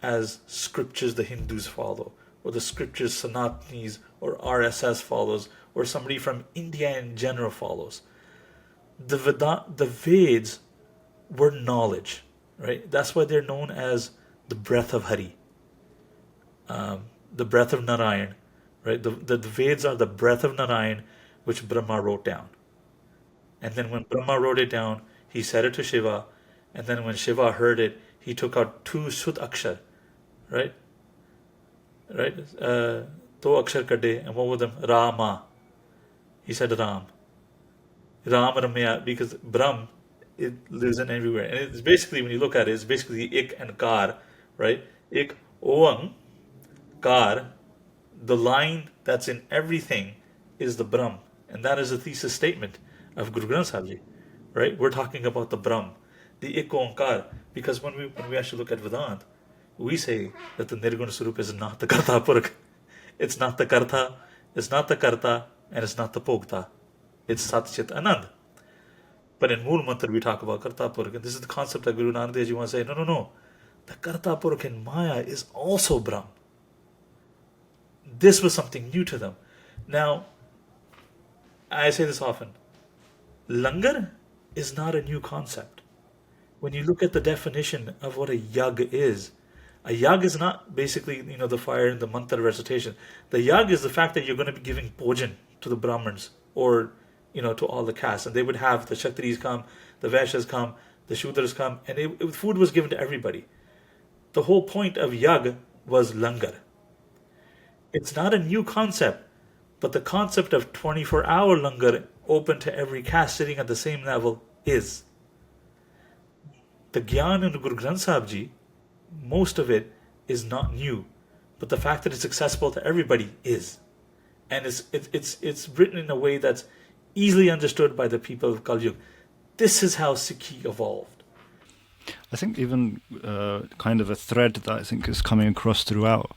as scriptures the Hindus follow, or the scriptures Sanatanis or RSS follows, or somebody from India in general follows. The Veds were knowledge, right? That's why they're known as the breath of Hari, the breath of Narayan, right? The Veds are the breath of Narayan, which Brahma wrote down. And then when Brahma wrote it down, he said it to Shiva, and then when Shiva heard it, he took out two Sud Akshar, right? Right? Two Akshar Kade, and what were them? Rama. He said Ram. Ram Ramya, because Brahm, it lives in everywhere. And it's basically, when you look at it, it's basically Ik and Kar, right? Ik, Oang, Kar, the line that's in everything is the Brahm. And that is a thesis statement of Guru Granth Sahib Ji, right? We're talking about the Brahm, the Ik Onkar, because when we actually look at Vedant, we say that the Nirguna Swarup is not the Karta Purkh. It's not the Karta, it's not the Karta, and it's not the Pogta. It's Sat Chit Anand. But in Mool Mantra, we talk about Karta Purkh. And this is the concept that Guru Nanak Dev Ji wants to say, no, no, no. The Karta Purkh in Maya is also Brahm. This was something new to them. Now, I say this often. Langar is not a new concept. When you look at the definition of what a yag is, a yag is not basically, the fire and the mantra recitation. The yag is the fact that you're going to be giving bhojan to the Brahmins, or, to all the castes. And they would have the Kshatris come, the Vaishyas come, the Shudras come, and food was given to everybody. The whole point of yag was langar. It's not a new concept, but the concept of 24-hour langar open to every caste sitting at the same level is. The Gyan in Guru Granth Sahib Ji, most of it is not new, but the fact that it's accessible to everybody is. And it's written in a way that's easily understood by the people of Kali Yuga. This is how Sikhi evolved. I think even kind of a thread that I think is coming across throughout,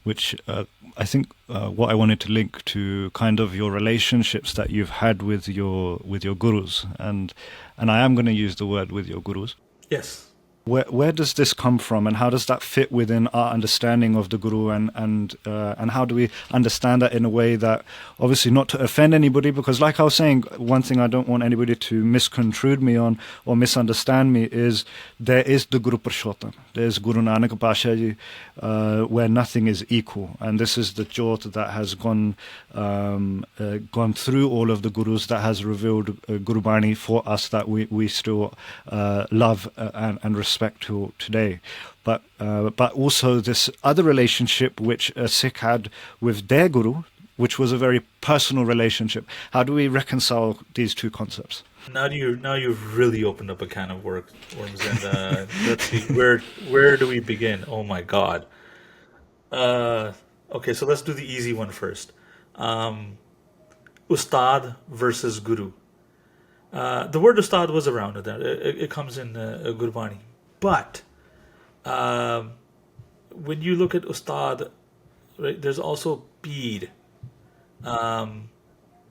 which I think what I wanted to link to kind of your relationships that you've had with your gurus, and I am going to use the word with your gurus. Yes. Where does this come from, and how does that fit within our understanding of the Guru, and how do we understand that in a way that, obviously not to offend anybody, because like I was saying, one thing I don't want anybody to misconstrue me on or misunderstand me is there is the Guru Purushottam, there's Guru Nanak Pasha Ji, where nothing is equal, and this is the jyot that has gone through all of the Gurus, that has revealed Guru Bani for us, that we still love and respect to today, but also this other relationship which a Sikh had with their Guru, which was a very personal relationship. How do we reconcile these two concepts? Now you've really opened up a can of worms, and let's see, where do we begin? Oh my God. Okay, so let's do the easy one first. Ustad versus Guru. The word Ustad was around there. It comes in Gurbani. But when you look at Ustad, right, there's also Peer.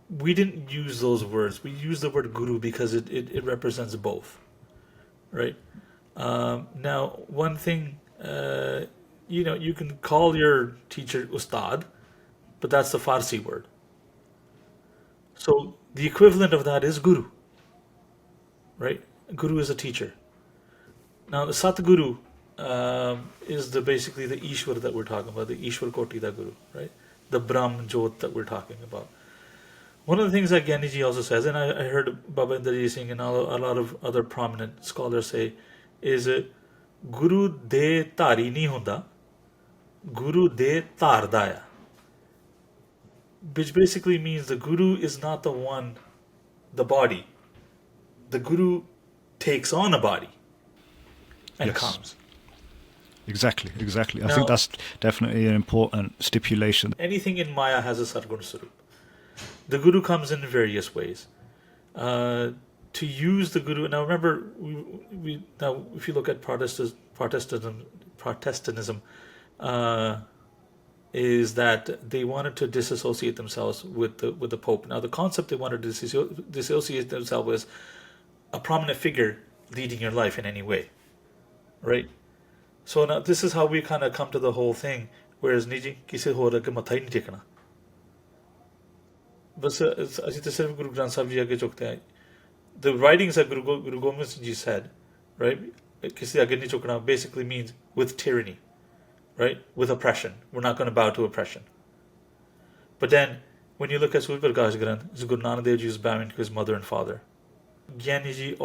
We didn't use those words. We use the word Guru because it represents both, right? Now, one thing, you can call your teacher Ustad, but that's the Farsi word. So the equivalent of that is Guru, right? Guru is a teacher. Now, the Satguru, is basically the Eeshvar that we're talking about, the Eeshvar Koti da Guru, right? The Brahm Jot that we're talking about. One of the things that Gyaniji also says, and I heard Baba Indrajit Singh and a lot of other prominent scholars say, is Guru de Tari nahi hunda, Guru de Tardaya. Which basically means the Guru is not the one, the body. The Guru takes on a body and Yes. comes. Exactly. I Now- think that's definitely an important stipulation. Anything in Maya has a Sargun Sarup. The Guru comes in various ways. To use the Guru, now remember, now if you look at Protestantism, is that they wanted to disassociate themselves with the Pope. Now the concept they wanted to dissociate themselves was a prominent figure leading your life in any way, right? So now this is how we kind of come to the whole thing. Whereas Niji kisi ho raha ke matha hi nahi tekna. बस ਅਸੀਂ ਤਾਂ ਸਿਰਫ ਗੁਰੂ ਗ੍ਰੰਥ ਸਾਹਿਬ ਜੀ ਅੱਗੇ ਝੁਕਦੇ ਹਾਂ. The writings that Guru Gobind Singh Ji said, right, ਕਿਸੇ ਅੱਗੇ ਨਹੀਂ ਝੁਕਣਾ basically means with tyranny, right, with oppression. We're not going to bow to oppression. But then, when you look at Suri Prakash Granth, Guru Nanak Dev Ji is bowing to his mother and father. Gyani Ji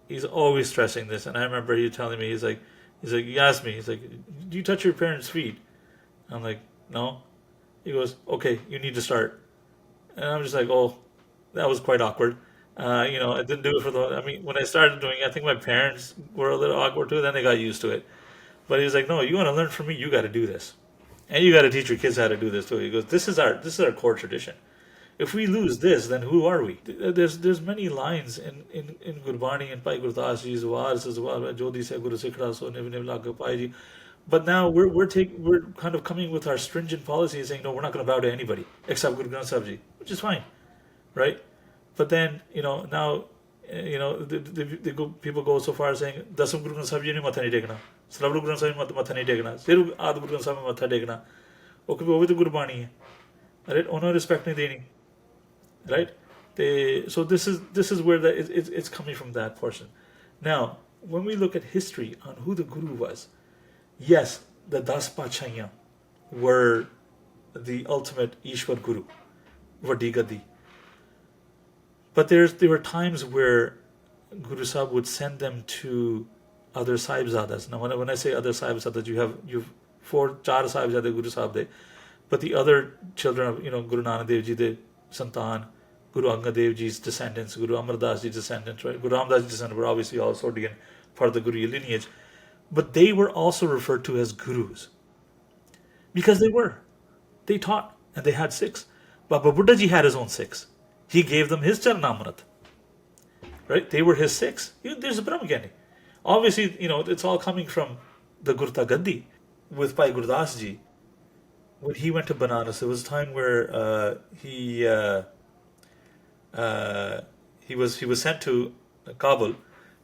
he's always stressing this, and I remember he telling me, he's like, he asked me, he's like, do you touch your parents' feet? I'm like, no. He goes, okay, you need to start. And I'm just like, oh, that was quite awkward. I didn't do it when I started doing it, I think my parents were a little awkward too, then they got used to it. But he was like, no, you want to learn from me, you got to do this. And you got to teach your kids how to do this too. He goes, this is our core tradition. If we lose this, then who are we? There's many lines in Gurbani and Pai Gurdas Ji's Wars as well. Jodi se Guru Sikhra so niv niv lag Pai Ji. But now we're kind of coming with our stringent policy saying, no, we're not going to bow to anybody except Guru Granth Sahib Ji, which is fine, right? But then now people go so far as saying Dasam Guru Granth Sahib Ji ne matha nahi tekna, Sarab Guru Granth Sahib Ji matha nahi tekna, Sirf Aad Guru Granth Sahib matha tekna. Okay, wo bhi to Gurbani hai, right? Unho respect nahi deni, right? So this is where it's coming from, that portion. Now, when we look at history on who the Guru was, yes, the Das Pachaiyan were the ultimate Eeshvar Guru, Vadi Gadi. But there were times where Guru Sahib would send them to other Sahibzadas. Now, when I say other Sahibzadas, you've 4 Sahibzade Guru Sahib de, but the other children of Guru Nanak Dev Ji de Santan, Guru Angad Dev Ji's descendants, Guru Amar Das Ji's descendants, right? Guru Ram Das Ji's descendants were obviously also again part of the Guru lineage. But they were also referred to as gurus. Because they taught, and they had 6. Baba Buddha Ji had his own 6. He gave them his Charanamrit. Right? They were his 6. There's a Brahmagani. Obviously, it's all coming from the Gurta Gandhi with Bhai Gurdas Ji. When he went to Banaras, there was a time where he was sent to Kabul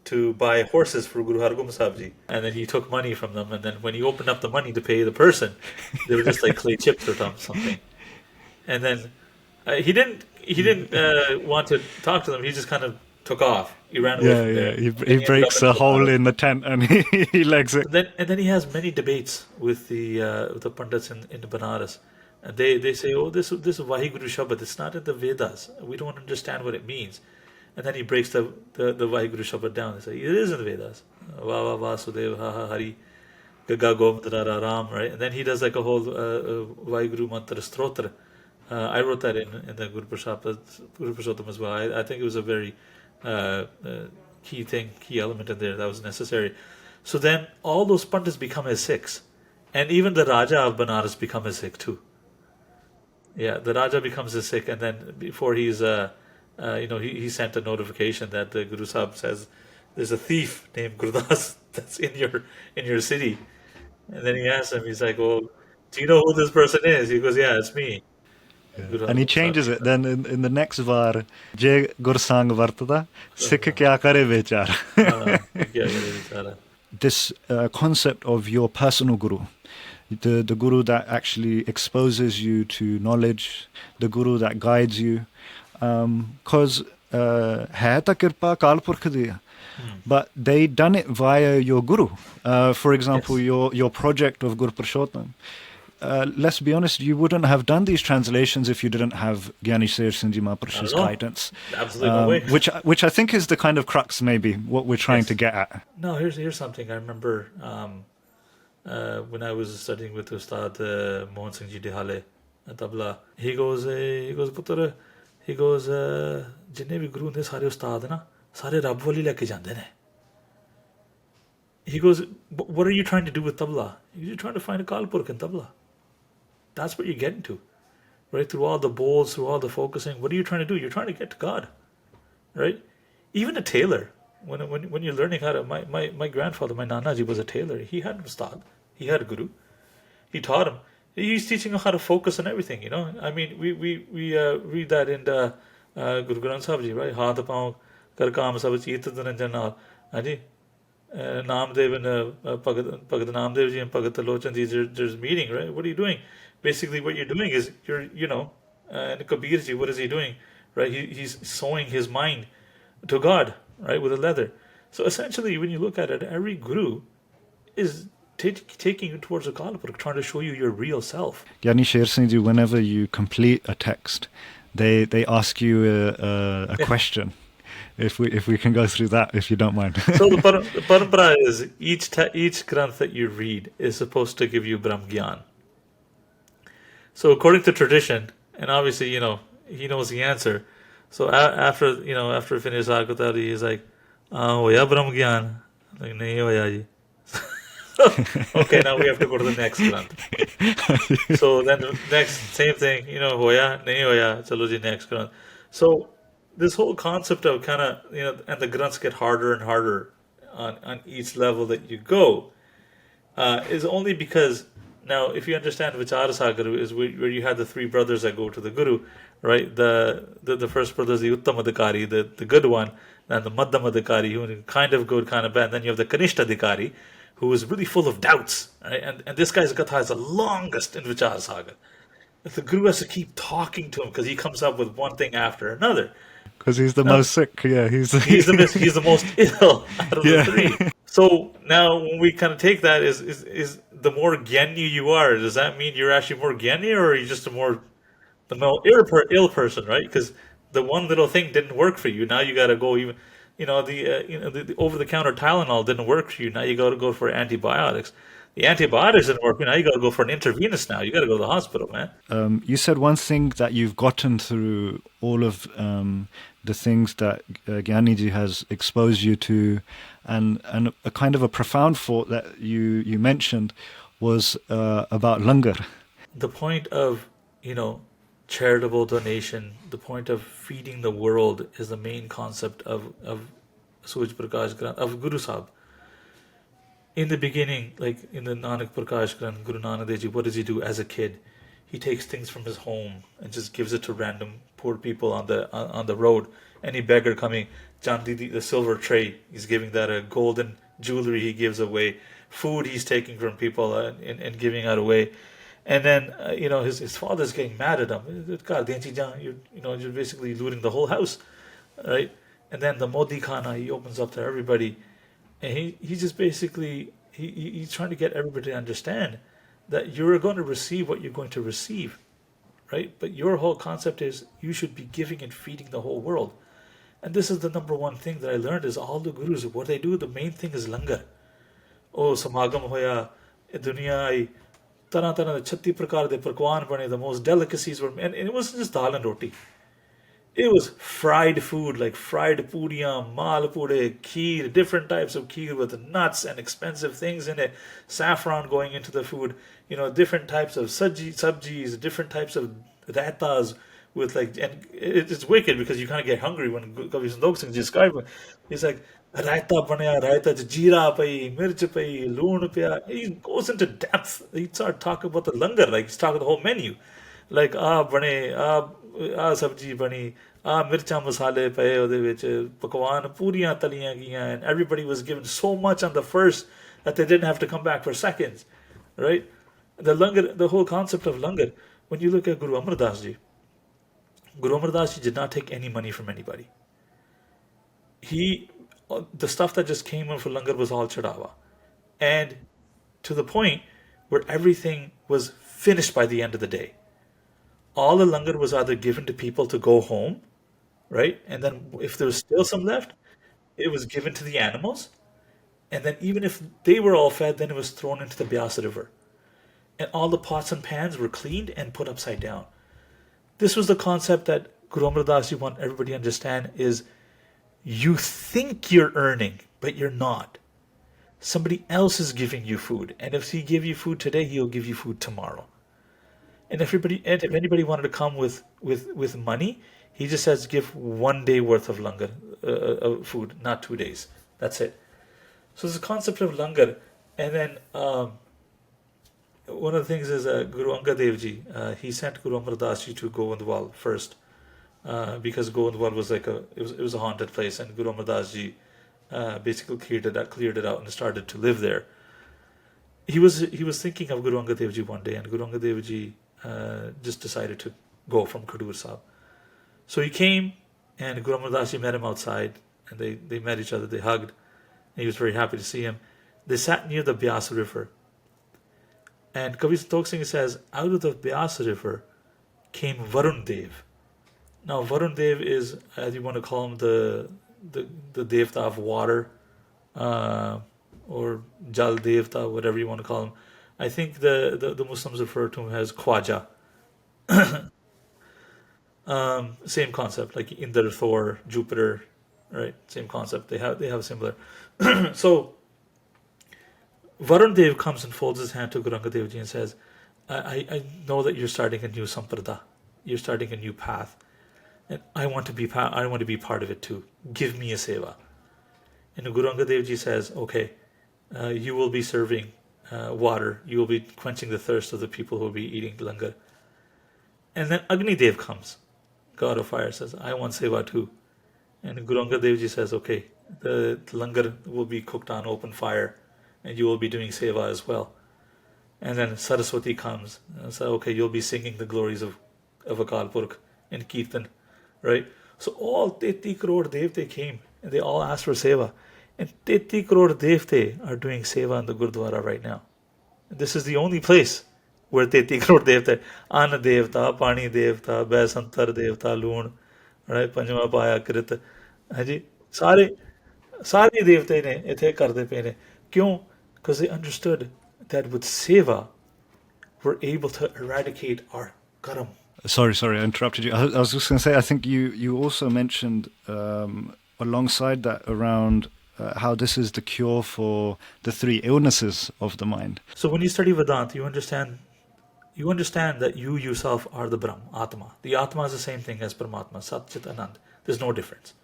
to buy horses for Guru Hargobind Sahib Ji, and then he took money from them, and then when he opened up the money to pay the person, they were just like clay chips or something. And then he didn't want to talk to them. He just kind of took off. He ran away from there. He breaks a hole in the tent and he legs it. And then he has many debates with the Pandits in Banaras. And they say, oh, this is Vaheguru Shabad. It's not in the Vedas. We don't understand what it means. And then he breaks the Vaheguru Shabad down. They say, it is in the Vedas. Va va Vasudev ha ha hari gaga govindara ram, right? And then he does like a whole Vaheguru mantra strotra. I wrote that in the Guru Purushottam as well. I think it was a very key element in there that was necessary. So then all those pandits become his Sikhs. And even the Raja of Banaras become his Sikh too. Yeah, the Raja becomes his Sikh, and then before he's he sent a notification that the Guru Sahib says there's a thief named Gurdas that's in your city. And then he asks him, he's like, well, do you know who this person is? He goes, yeah, it's me. Yeah. And he changes it then in the next var, Je Gursang Vartada, Sikh kya kare bechara. This concept of your personal guru, the guru that actually exposes you to knowledge, the guru that guides you, because hai ta kirpa Akal Purkh di hai. But they done it via your guru. For example, your project of Gur Purushottam. Let's be honest, you wouldn't have done these translations if you didn't have Gyani Sher Singh Ji Mahaprabhu's guidance. Absolutely no way. Which I think is the kind of crux, maybe, what we're trying to get at. No, here's something. I remember when I was studying with Ustad Mohan Singh Ji Dihale at Tabla, he goes, Putra, he goes, Jinne bhi guru ne sare Ustad na, sare Rab wali leke jande ne. He goes, what are you trying to do with tabla? You're trying to find a Akal Purkh in tabla. That's what you're getting to. Right? Through all the bowls, through all the focusing. What are you trying to do? You're trying to get to God. Right? Even a tailor, when you're learning how to... My grandfather, my Nanaji, was a tailor. He had an Ustad. He had a guru. He taught him. He's teaching him how to focus on everything, you know. I mean, we read that in the Guru Granth Sahib Ji, right? Haath paon kar kaam sab cheet dharanjan naal. Haji? Namdev and Bhagat Namdev Ji and Bhagat Talochan Ji, there's meeting, right? What are you doing? Basically, what you're doing is and Kabir Ji, what is he doing? Right? He's sewing his mind to God, right, with a leather. So essentially, when you look at it, every guru is taking you towards a Akal Purkh, trying to show you your real self. Gyani Sher Singh Ji, whenever you complete a text, they ask you a question. If we can go through that, if you don't mind. So the parampara is each granth that you read is supposed to give you Brahm Gyan. So according to tradition, and obviously, he knows the answer. So after finishes Akutari, he's like, hoya Brahm Gyan. Like, nahi hoya ji. Okay, now we have to go to the next granth. So then the next, same thing, hoya, nahi hoya, chalo ji, next granth. So this whole concept of kind of, and the granths get harder and harder on each level that you go, is only because, now, if you understand Vichara Sagar is where you had the three brothers that go to the Guru, right? The first brother is the Uttamadhikari, the good one, and the Madhyamadhikari, who kind of good, kind of bad. Then you have the Kanishtadhikari, who is really full of doubts, right? And this guy's Gatha is the longest in Vichara Sagar. The Guru has to keep talking to him because he comes up with one thing after another. Because he's the most sick, yeah. He's the most ill out of the three. So now when we kind of take that, is the more Gyani you are, does that mean you're actually more Gyani, or are you just the more ill person, right? Because the one little thing didn't work for you. Now you got to go even, the over-the-counter Tylenol didn't work for you. Now you got to go for antibiotics. The antibiotics didn't work. Now you got to go for an intravenous now. You got to go to the hospital, man. You said one thing that you've gotten through all of the things that Gyaniji has exposed you to, and a kind of a profound thought that you mentioned was about langar. The point of, charitable donation, the point of feeding the world is the main concept of Suj Prakash Granth, of Guru Sahib. In the beginning, like in the Nanak Prakash Granth, Guru Nanak Dev Ji, what does he do as a kid? He takes things from his home and just gives it to random poor people on the road. Any beggar coming, Chandi, the silver tray, he's giving that. A golden jewelry he gives away. Food he's taking from people and giving that away. And then, his father's getting mad at him. God, you're basically looting the whole house, right? And then the Modi Khana, he opens up to everybody. And he just basically, he's trying to get everybody to understand that you're going to receive what you're going to receive, right? But your whole concept is you should be giving and feeding the whole world. And this is the number one thing that I learned is all the gurus, what they do, the main thing is langar. Oh, samagam hoya, duniya ai, tarah tarah, 36 prakar de pakwan bane, the most delicacies were, and it wasn't just dal and roti. It was fried food, like fried puriyan, malpure, kheer, different types of kheer with nuts and expensive things in it, saffron going into the food, different types of sabjis, different types of raitas with and it's wicked because you kind of get hungry when Kavi Santokh Singh described it. He's like, raita banaya, raita jeera pai, mirch pai, loon paya. He goes into depth. He started talking about the langar, like he's talking the whole menu. Like, bane, sabji bani, mircha masale paye ode vich, pakwan puriyan taliyan giyan, and everybody was given so much on the first that they didn't have to come back for seconds, right? The langar, the whole concept of langar, when you look at Guru Amar Das Ji did not take any money from anybody. He, the stuff that just came in for langar was all chadawa. And to the point where everything was finished by the end of the day. All the langar was either given to people to go home, right? And then if there was still some left, it was given to the animals. And then even if they were all fed, then it was thrown into the Byas River. And all the pots and pans were cleaned and put upside down. This was the concept that Guru Amar Das Ji want everybody to understand is you think you're earning, but you're not. Somebody else is giving you food. And if he give you food today, he'll give you food tomorrow. And if anybody wanted to come with money, he just says give 1 day worth of langar food, not 2 days. That's it. So this concept of langar, and then one of the things is Guru Angad Dev Ji, he sent Guru Amar Das Ji to Govindwal first, because Govindwal was like it was a haunted place, and Guru Amar Das Ji basically cleared it out and started to live there. He was thinking of Guru Angad Dev Ji one day, and Guru Angad Dev Ji just decided to go from Khadur Sahib. So he came, and Guru Amar Das Ji met him outside, and they met each other, they hugged, and he was very happy to see him. They sat near the Byas River. And Kavi Santokh Singh says, out of the Byas River came Varun Dev. Now, Varun Dev is, as you want to call him, the Devta of water, or Jal Devta, whatever you want to call him. I think the Muslims refer to him as Khwaja. Same concept, like Indra, Thor, Jupiter, right? Same concept. They have similar. So Varun Dev comes and folds his hand to Guru Angad Dev Ji and says, I know that you're starting a new samprada. You're starting a new path. And I want to be part of it too. Give me a seva. And Guru Angad Dev Ji says, okay, you will be serving water. You will be quenching the thirst of the people who will be eating langar. And then Agni Dev comes. God of fire says, I want seva too. And Guru Angad Dev Ji says, okay, the langar will be cooked on open fire, and you will be doing seva as well. And then Saraswati comes and says, okay, you'll be singing the glories of Akal Purkh and Kirtan, right? So all 30 crore devte came, and they all asked for seva. And 30 crore devte are doing seva in the Gurdwara right now. And this is the only place where 30 crore devte, Anna Devta, Pani Devta, Baisantar Devta, Loon, right? Panjama Paya Krit. Haji, Sare devte ne ithe karde pe ne. Kyun? Because they understood that with seva, we're able to eradicate our karam. Sorry, I interrupted you. I was just going to say, I think you also mentioned alongside that around how this is the cure for the 3 illnesses of the mind. So when you study Vedant, you understand that you yourself are the Brahm, Atma. The Atma is the same thing as Paramatma, Sat Chit Anand. There's no difference.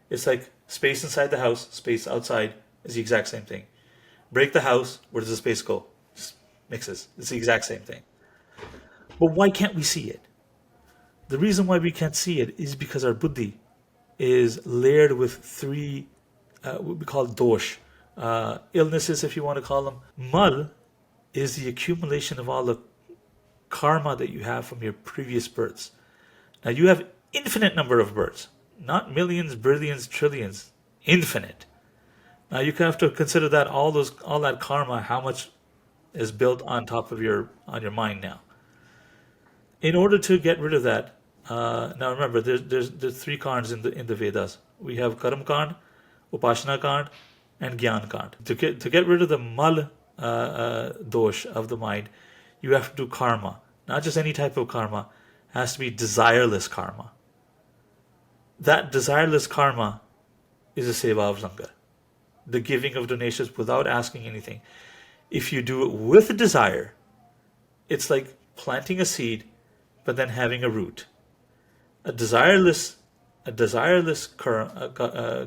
It's like space inside the house, space outside is the exact same thing. Break the house, where does the space go? Just mixes. It's the exact same thing. But why can't we see it? The reason why we can't see it is because our buddhi is layered with 3, what we call dosh, illnesses, if you want to call them. Mal is the accumulation of all the karma that you have from your previous births. Now you have infinite number of births, not millions, billions, trillions, infinite. Now you have to consider that all that karma, how much is built on top of on your mind now. In order to get rid of that, now remember, there's 3 kands in the Vedas. We have Karam Kand, Upasana Kand, and Gyan Kand. To get rid of the mal dosh of the mind, you have to do karma. Not just any type of karma. It has to be desireless karma. That desireless karma is a seva of langar. The giving of donations without asking anything. If you do it with a desire, it's like planting a seed, but then having a root. A desireless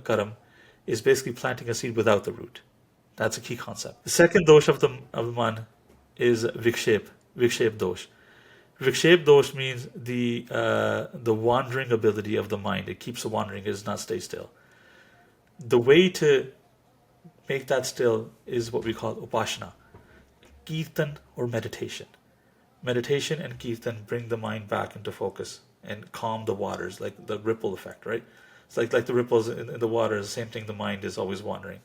karam is basically planting a seed without the root. That's a key concept. The second dosh of the man is vikshep dosh. Vikshep dosh means the wandering ability of the mind. It keeps wandering. It does not stay still. The way to make that still is what we call upasana, kirtan or meditation. Meditation and kirtan bring the mind back into focus and calm the waters, like the ripple effect, right? It's like the ripples in the water. The same thing. The mind is always wandering.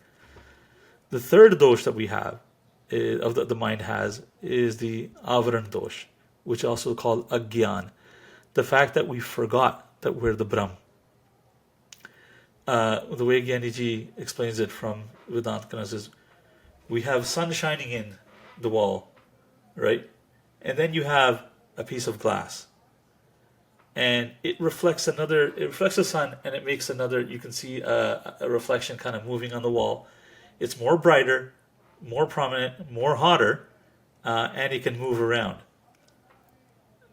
The third dosh that we have, the mind has, is the avaran dosh, which is also called agyan, the fact that we forgot that we're the Brahm. The way Gyaniji explains it from Vedant is, we have sun shining in the wall, right? And then you have a piece of glass. And it reflects the sun, and it makes another, you can see a reflection kind of moving on the wall. It's more brighter, more prominent, more hotter, and it can move around.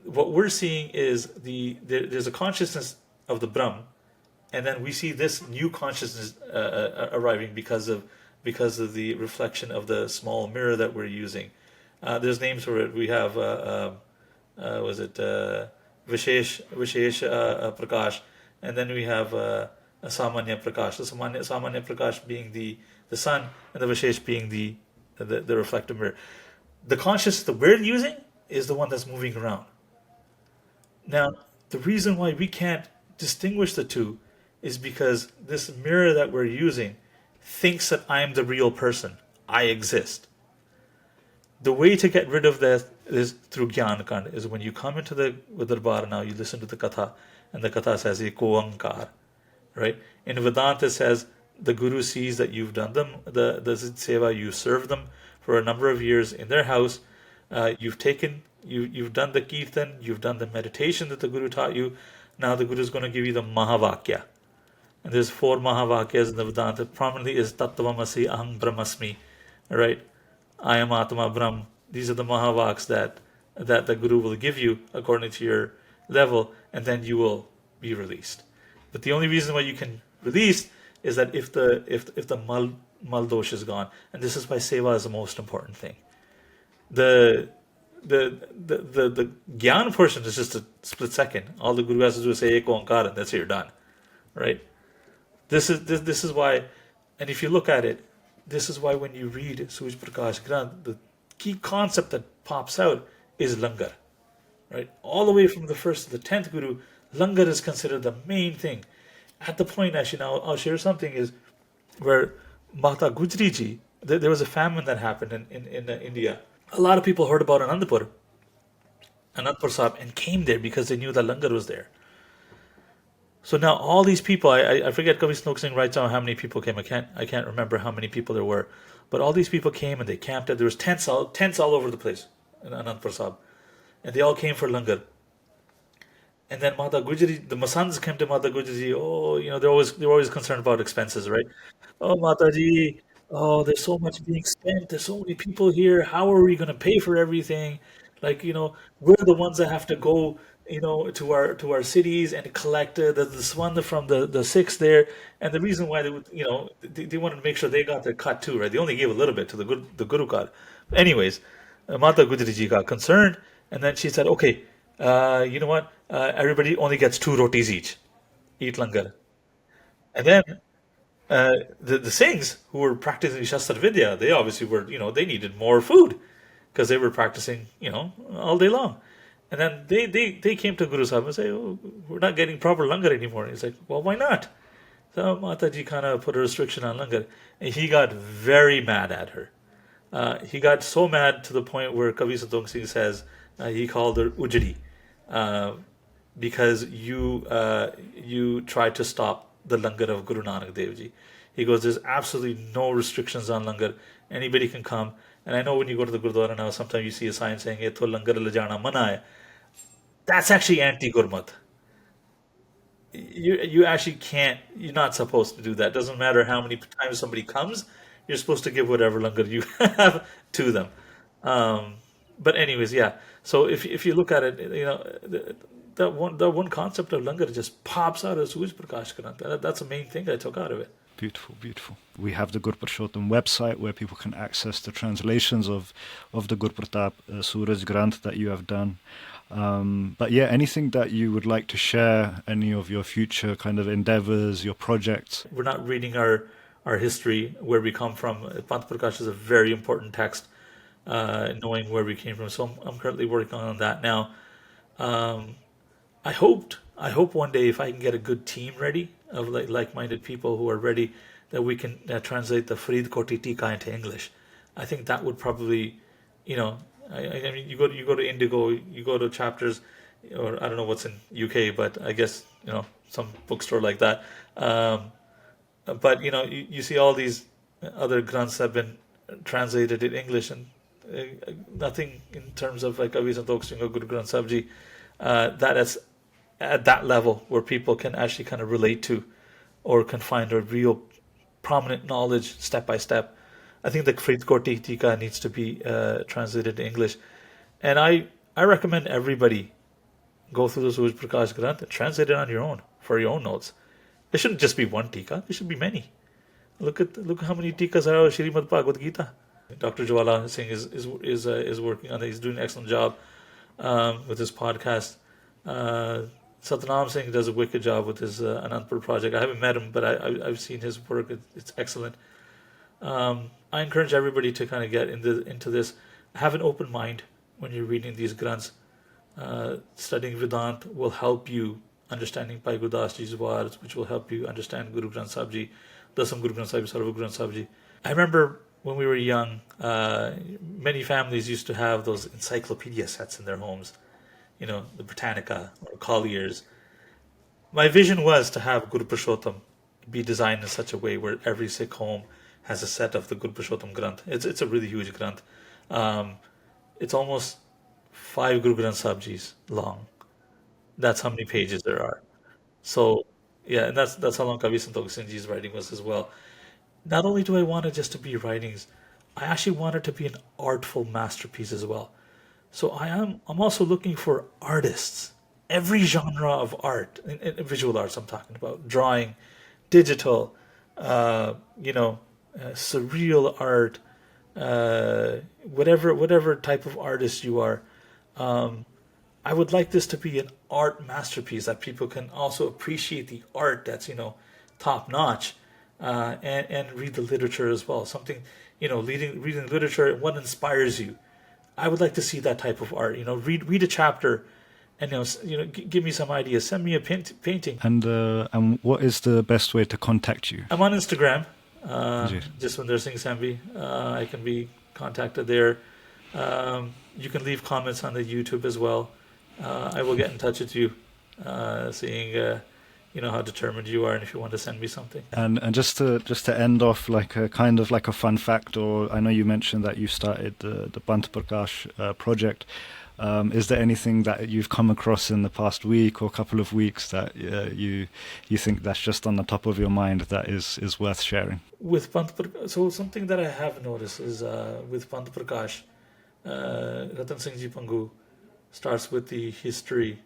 What we're seeing is there's a consciousness of the Brahm, and then we see this new consciousness arriving because of the reflection of the small mirror that we're using. There's names for it. We have was it Vishesh Prakash, and then we have Samanya Prakash. The Samanya Prakash being the sun, and the Vishesh being the reflective mirror. The consciousness that we're using is the one that's moving around. Now, the reason why we can't distinguish the two is because this mirror that we're using thinks that I'm the real person. I exist. The way to get rid of that is through Gyanakand, is when you come into the Darbar now, you listen to the Katha, and the Katha says, Eko Ankar, right? In Vedanta it says, the Guru sees that you've done them, the Seva, you served them for a number of years in their house, you've done the Kirtan, you've done the meditation that the Guru taught you, now the Guru is going to give you the Mahavakya. And there's 4 Mahavakyas in the Vedanta. Prominently is Tattvamasi Aham Brahmasmi, right? I am Atma Brahm. These are the Mahavaks that the Guru will give you according to your level, and then you will be released. But the only reason why you can release is that if the mal dosh is gone, and this is why seva is the most important thing. The Gyan portion is just a split second. All the Guru has to do is say Eko Ankar, and that's it, you're done, right? This is why, and if you look at it, this is why when you read Suj Prakash Granth, the key concept that pops out is langar, right? All the way from the first to the 10th Guru, langar is considered the main thing. At the point, actually, now I'll share something, is where Mata Gujri ji, there was a famine that happened in India. A lot of people heard about Anandpur Sahib, and came there because they knew that langar was there. So now all these people, I forget, Kavi Santokh Singh writes down how many people came. I can't remember how many people there were, but all these people came and they camped. There was tents all over the place in Anandpur Sahib, and they all came for langar. And then Mata Gujri, the Masans came to Mata Gujri. Oh, they're always concerned about expenses, right? Oh, Mataji, oh, there's so much being spent. There's so many people here. How are we going to pay for everything? Like, we're the ones that have to go, to our cities and collect the swanda from the Sikhs there. And the reason why they would, they wanted to make sure they got their cut too, right? They only gave a little bit to the Guru cut. Anyways, Mata Gujri ji got concerned, and then she said, okay, you know what? Everybody only gets 2 rotis each. Eat langar. And then the Singhs who were practicing Shastra Vidya, they obviously were, they needed more food because they were practicing, all day long. And then they came to Guru Sahib and say, oh, we're not getting proper langar anymore. He's like, well, why not? So Mataji kind of put a restriction on langar, and he got very mad at her. He got so mad to the point where Kavi Santokh Singh says he called her Ujri, because you tried to stop the langar of Guru Nanak Dev Ji. He goes, there's absolutely no restrictions on langar. Anybody can come. And I know when you go to the Gurdwara now, sometimes you see a sign saying, Etho langar le jana mana hai. That's actually anti-Gurmat. You actually can't, you're not supposed to do that. Doesn't matter how many times somebody comes, you're supposed to give whatever langar you have to them. But anyways, yeah. So if you look at it, that one concept of langar just pops out as Suj Prakash Granth. That's the main thing I took out of it. Beautiful, beautiful. We have the Gurpurshottam website where people can access the translations of the Gurpratap Suraj Granth that you have done. But yeah, anything that you would like to share, any of your future kind of endeavors, your projects? We're not reading our history, where we come from. Pant Prakash is a very important text, knowing where we came from. So I'm currently working on that now. I I hope one day if I can get a good team ready of like-minded people who are ready, that we can translate the Faridkoti Tika into English. I think that would probably, you know, I mean, you go to Indigo, you go to Chapters, or I don't know what's in UK, but I guess some bookstore like that. But you see all these other granths have been translated in English, and nothing in terms of like Kavi, Santokh, Singh or Guru Granth Sahib Ji that is at that level where people can actually kind of relate to or can find a real prominent knowledge step by step. I think the Faridkoti Tika needs to be translated to English, and I recommend everybody go through the Suraj Prakash Granth and translate it on your own for your own notes. There shouldn't just be one Tika. There should be many. Look how many Tikas are of Shrimad Bhagavad Gita. Dr. Jawala Singh is working on it. He's doing an excellent job with his podcast. Satnam Singh does a wicked job with his Anandpur project. I haven't met him, but I've seen his work. It's excellent. I encourage everybody to kind of get into this. Have an open mind when you're reading these granths. Studying Vedant will help you understanding Bhai Gurdas Ji's words, which will help you understand Guru Granth Sahib Ji, Dasam Guru Granth Sahib, Sarva Guru Granth Sahib Ji. I remember when we were young, many families used to have those encyclopedia sets in their homes, the Britannica or Collier's. My vision was to have Guru Purushottam be designed in such a way where every Sikh home has a set of the Guru Purushottam Granth. It's a really huge Granth. It's almost 5 Guru Granth Sahib Ji's long. That's how many pages there are. So yeah, and that's how long Kavi Santokh Singh Ji's writing was as well. Not only do I want it just to be writings, I actually want it to be an artful masterpiece as well. So I'm also looking for artists, every genre of art, in visual arts I'm talking about, drawing, digital, surreal art, whatever type of artist you are. I would like this to be an art masterpiece that people can also appreciate the art that's top notch, and read the literature as well. Something reading literature, what inspires you. I would like to see that type of art. Read a chapter, and give me some ideas. Send me a painting. And what is the best way to contact you? I'm on Instagram, Jaswinder Singh Sambi. I can be contacted there. You can leave comments on the YouTube as well. I will get in touch with you, seeing how determined you are, and if you want to send me something. And just to end off, like a kind of like a fun fact, or I know you mentioned that you started the Panth Prakash project. Is there anything that you've come across in the past week or couple of weeks that you think that's just on the top of your mind that is worth sharing? With Panth Prakash, so something that I have noticed is with Panth Prakash, Ratan Singh Ji Pangu starts with the history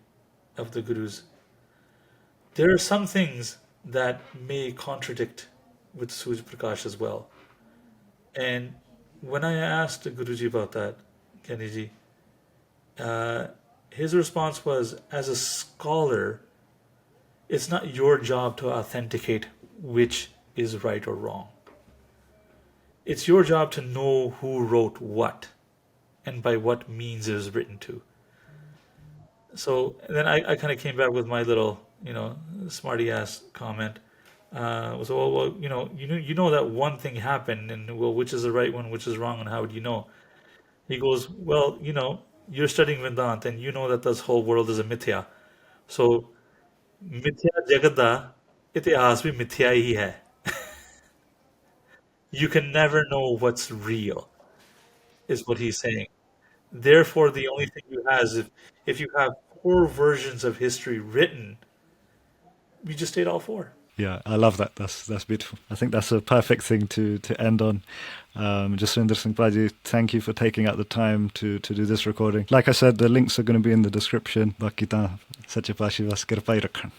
of the Gurus. There are some things that may contradict with Suraj Prakash as well. And when I asked Guruji about that, Kenny his response was, as a scholar, it's not your job to authenticate which is right or wrong. It's your job to know who wrote what and by what means it was written to. So then I kind of came back with my little, smarty ass comment. Well, you know that one thing happened, and well, which is the right one, which is wrong, and how would you know? He goes, well, you're studying Vedant, and you know that this whole world is a mithya. So, mithya jagada itihas bhi mithya hi hai. You can never know what's real, is what he's saying. Therefore, the only thing you have is if you have 4 versions of history written, you just state all 4. Yeah, I love that. That's beautiful. I think that's a perfect thing to end on. Jaswinder Singh Paji, thank you for taking out the time to do this recording. Like I said, the links are going to be in the description. Baki ta sache paatshah bas kirpa hi rakhan.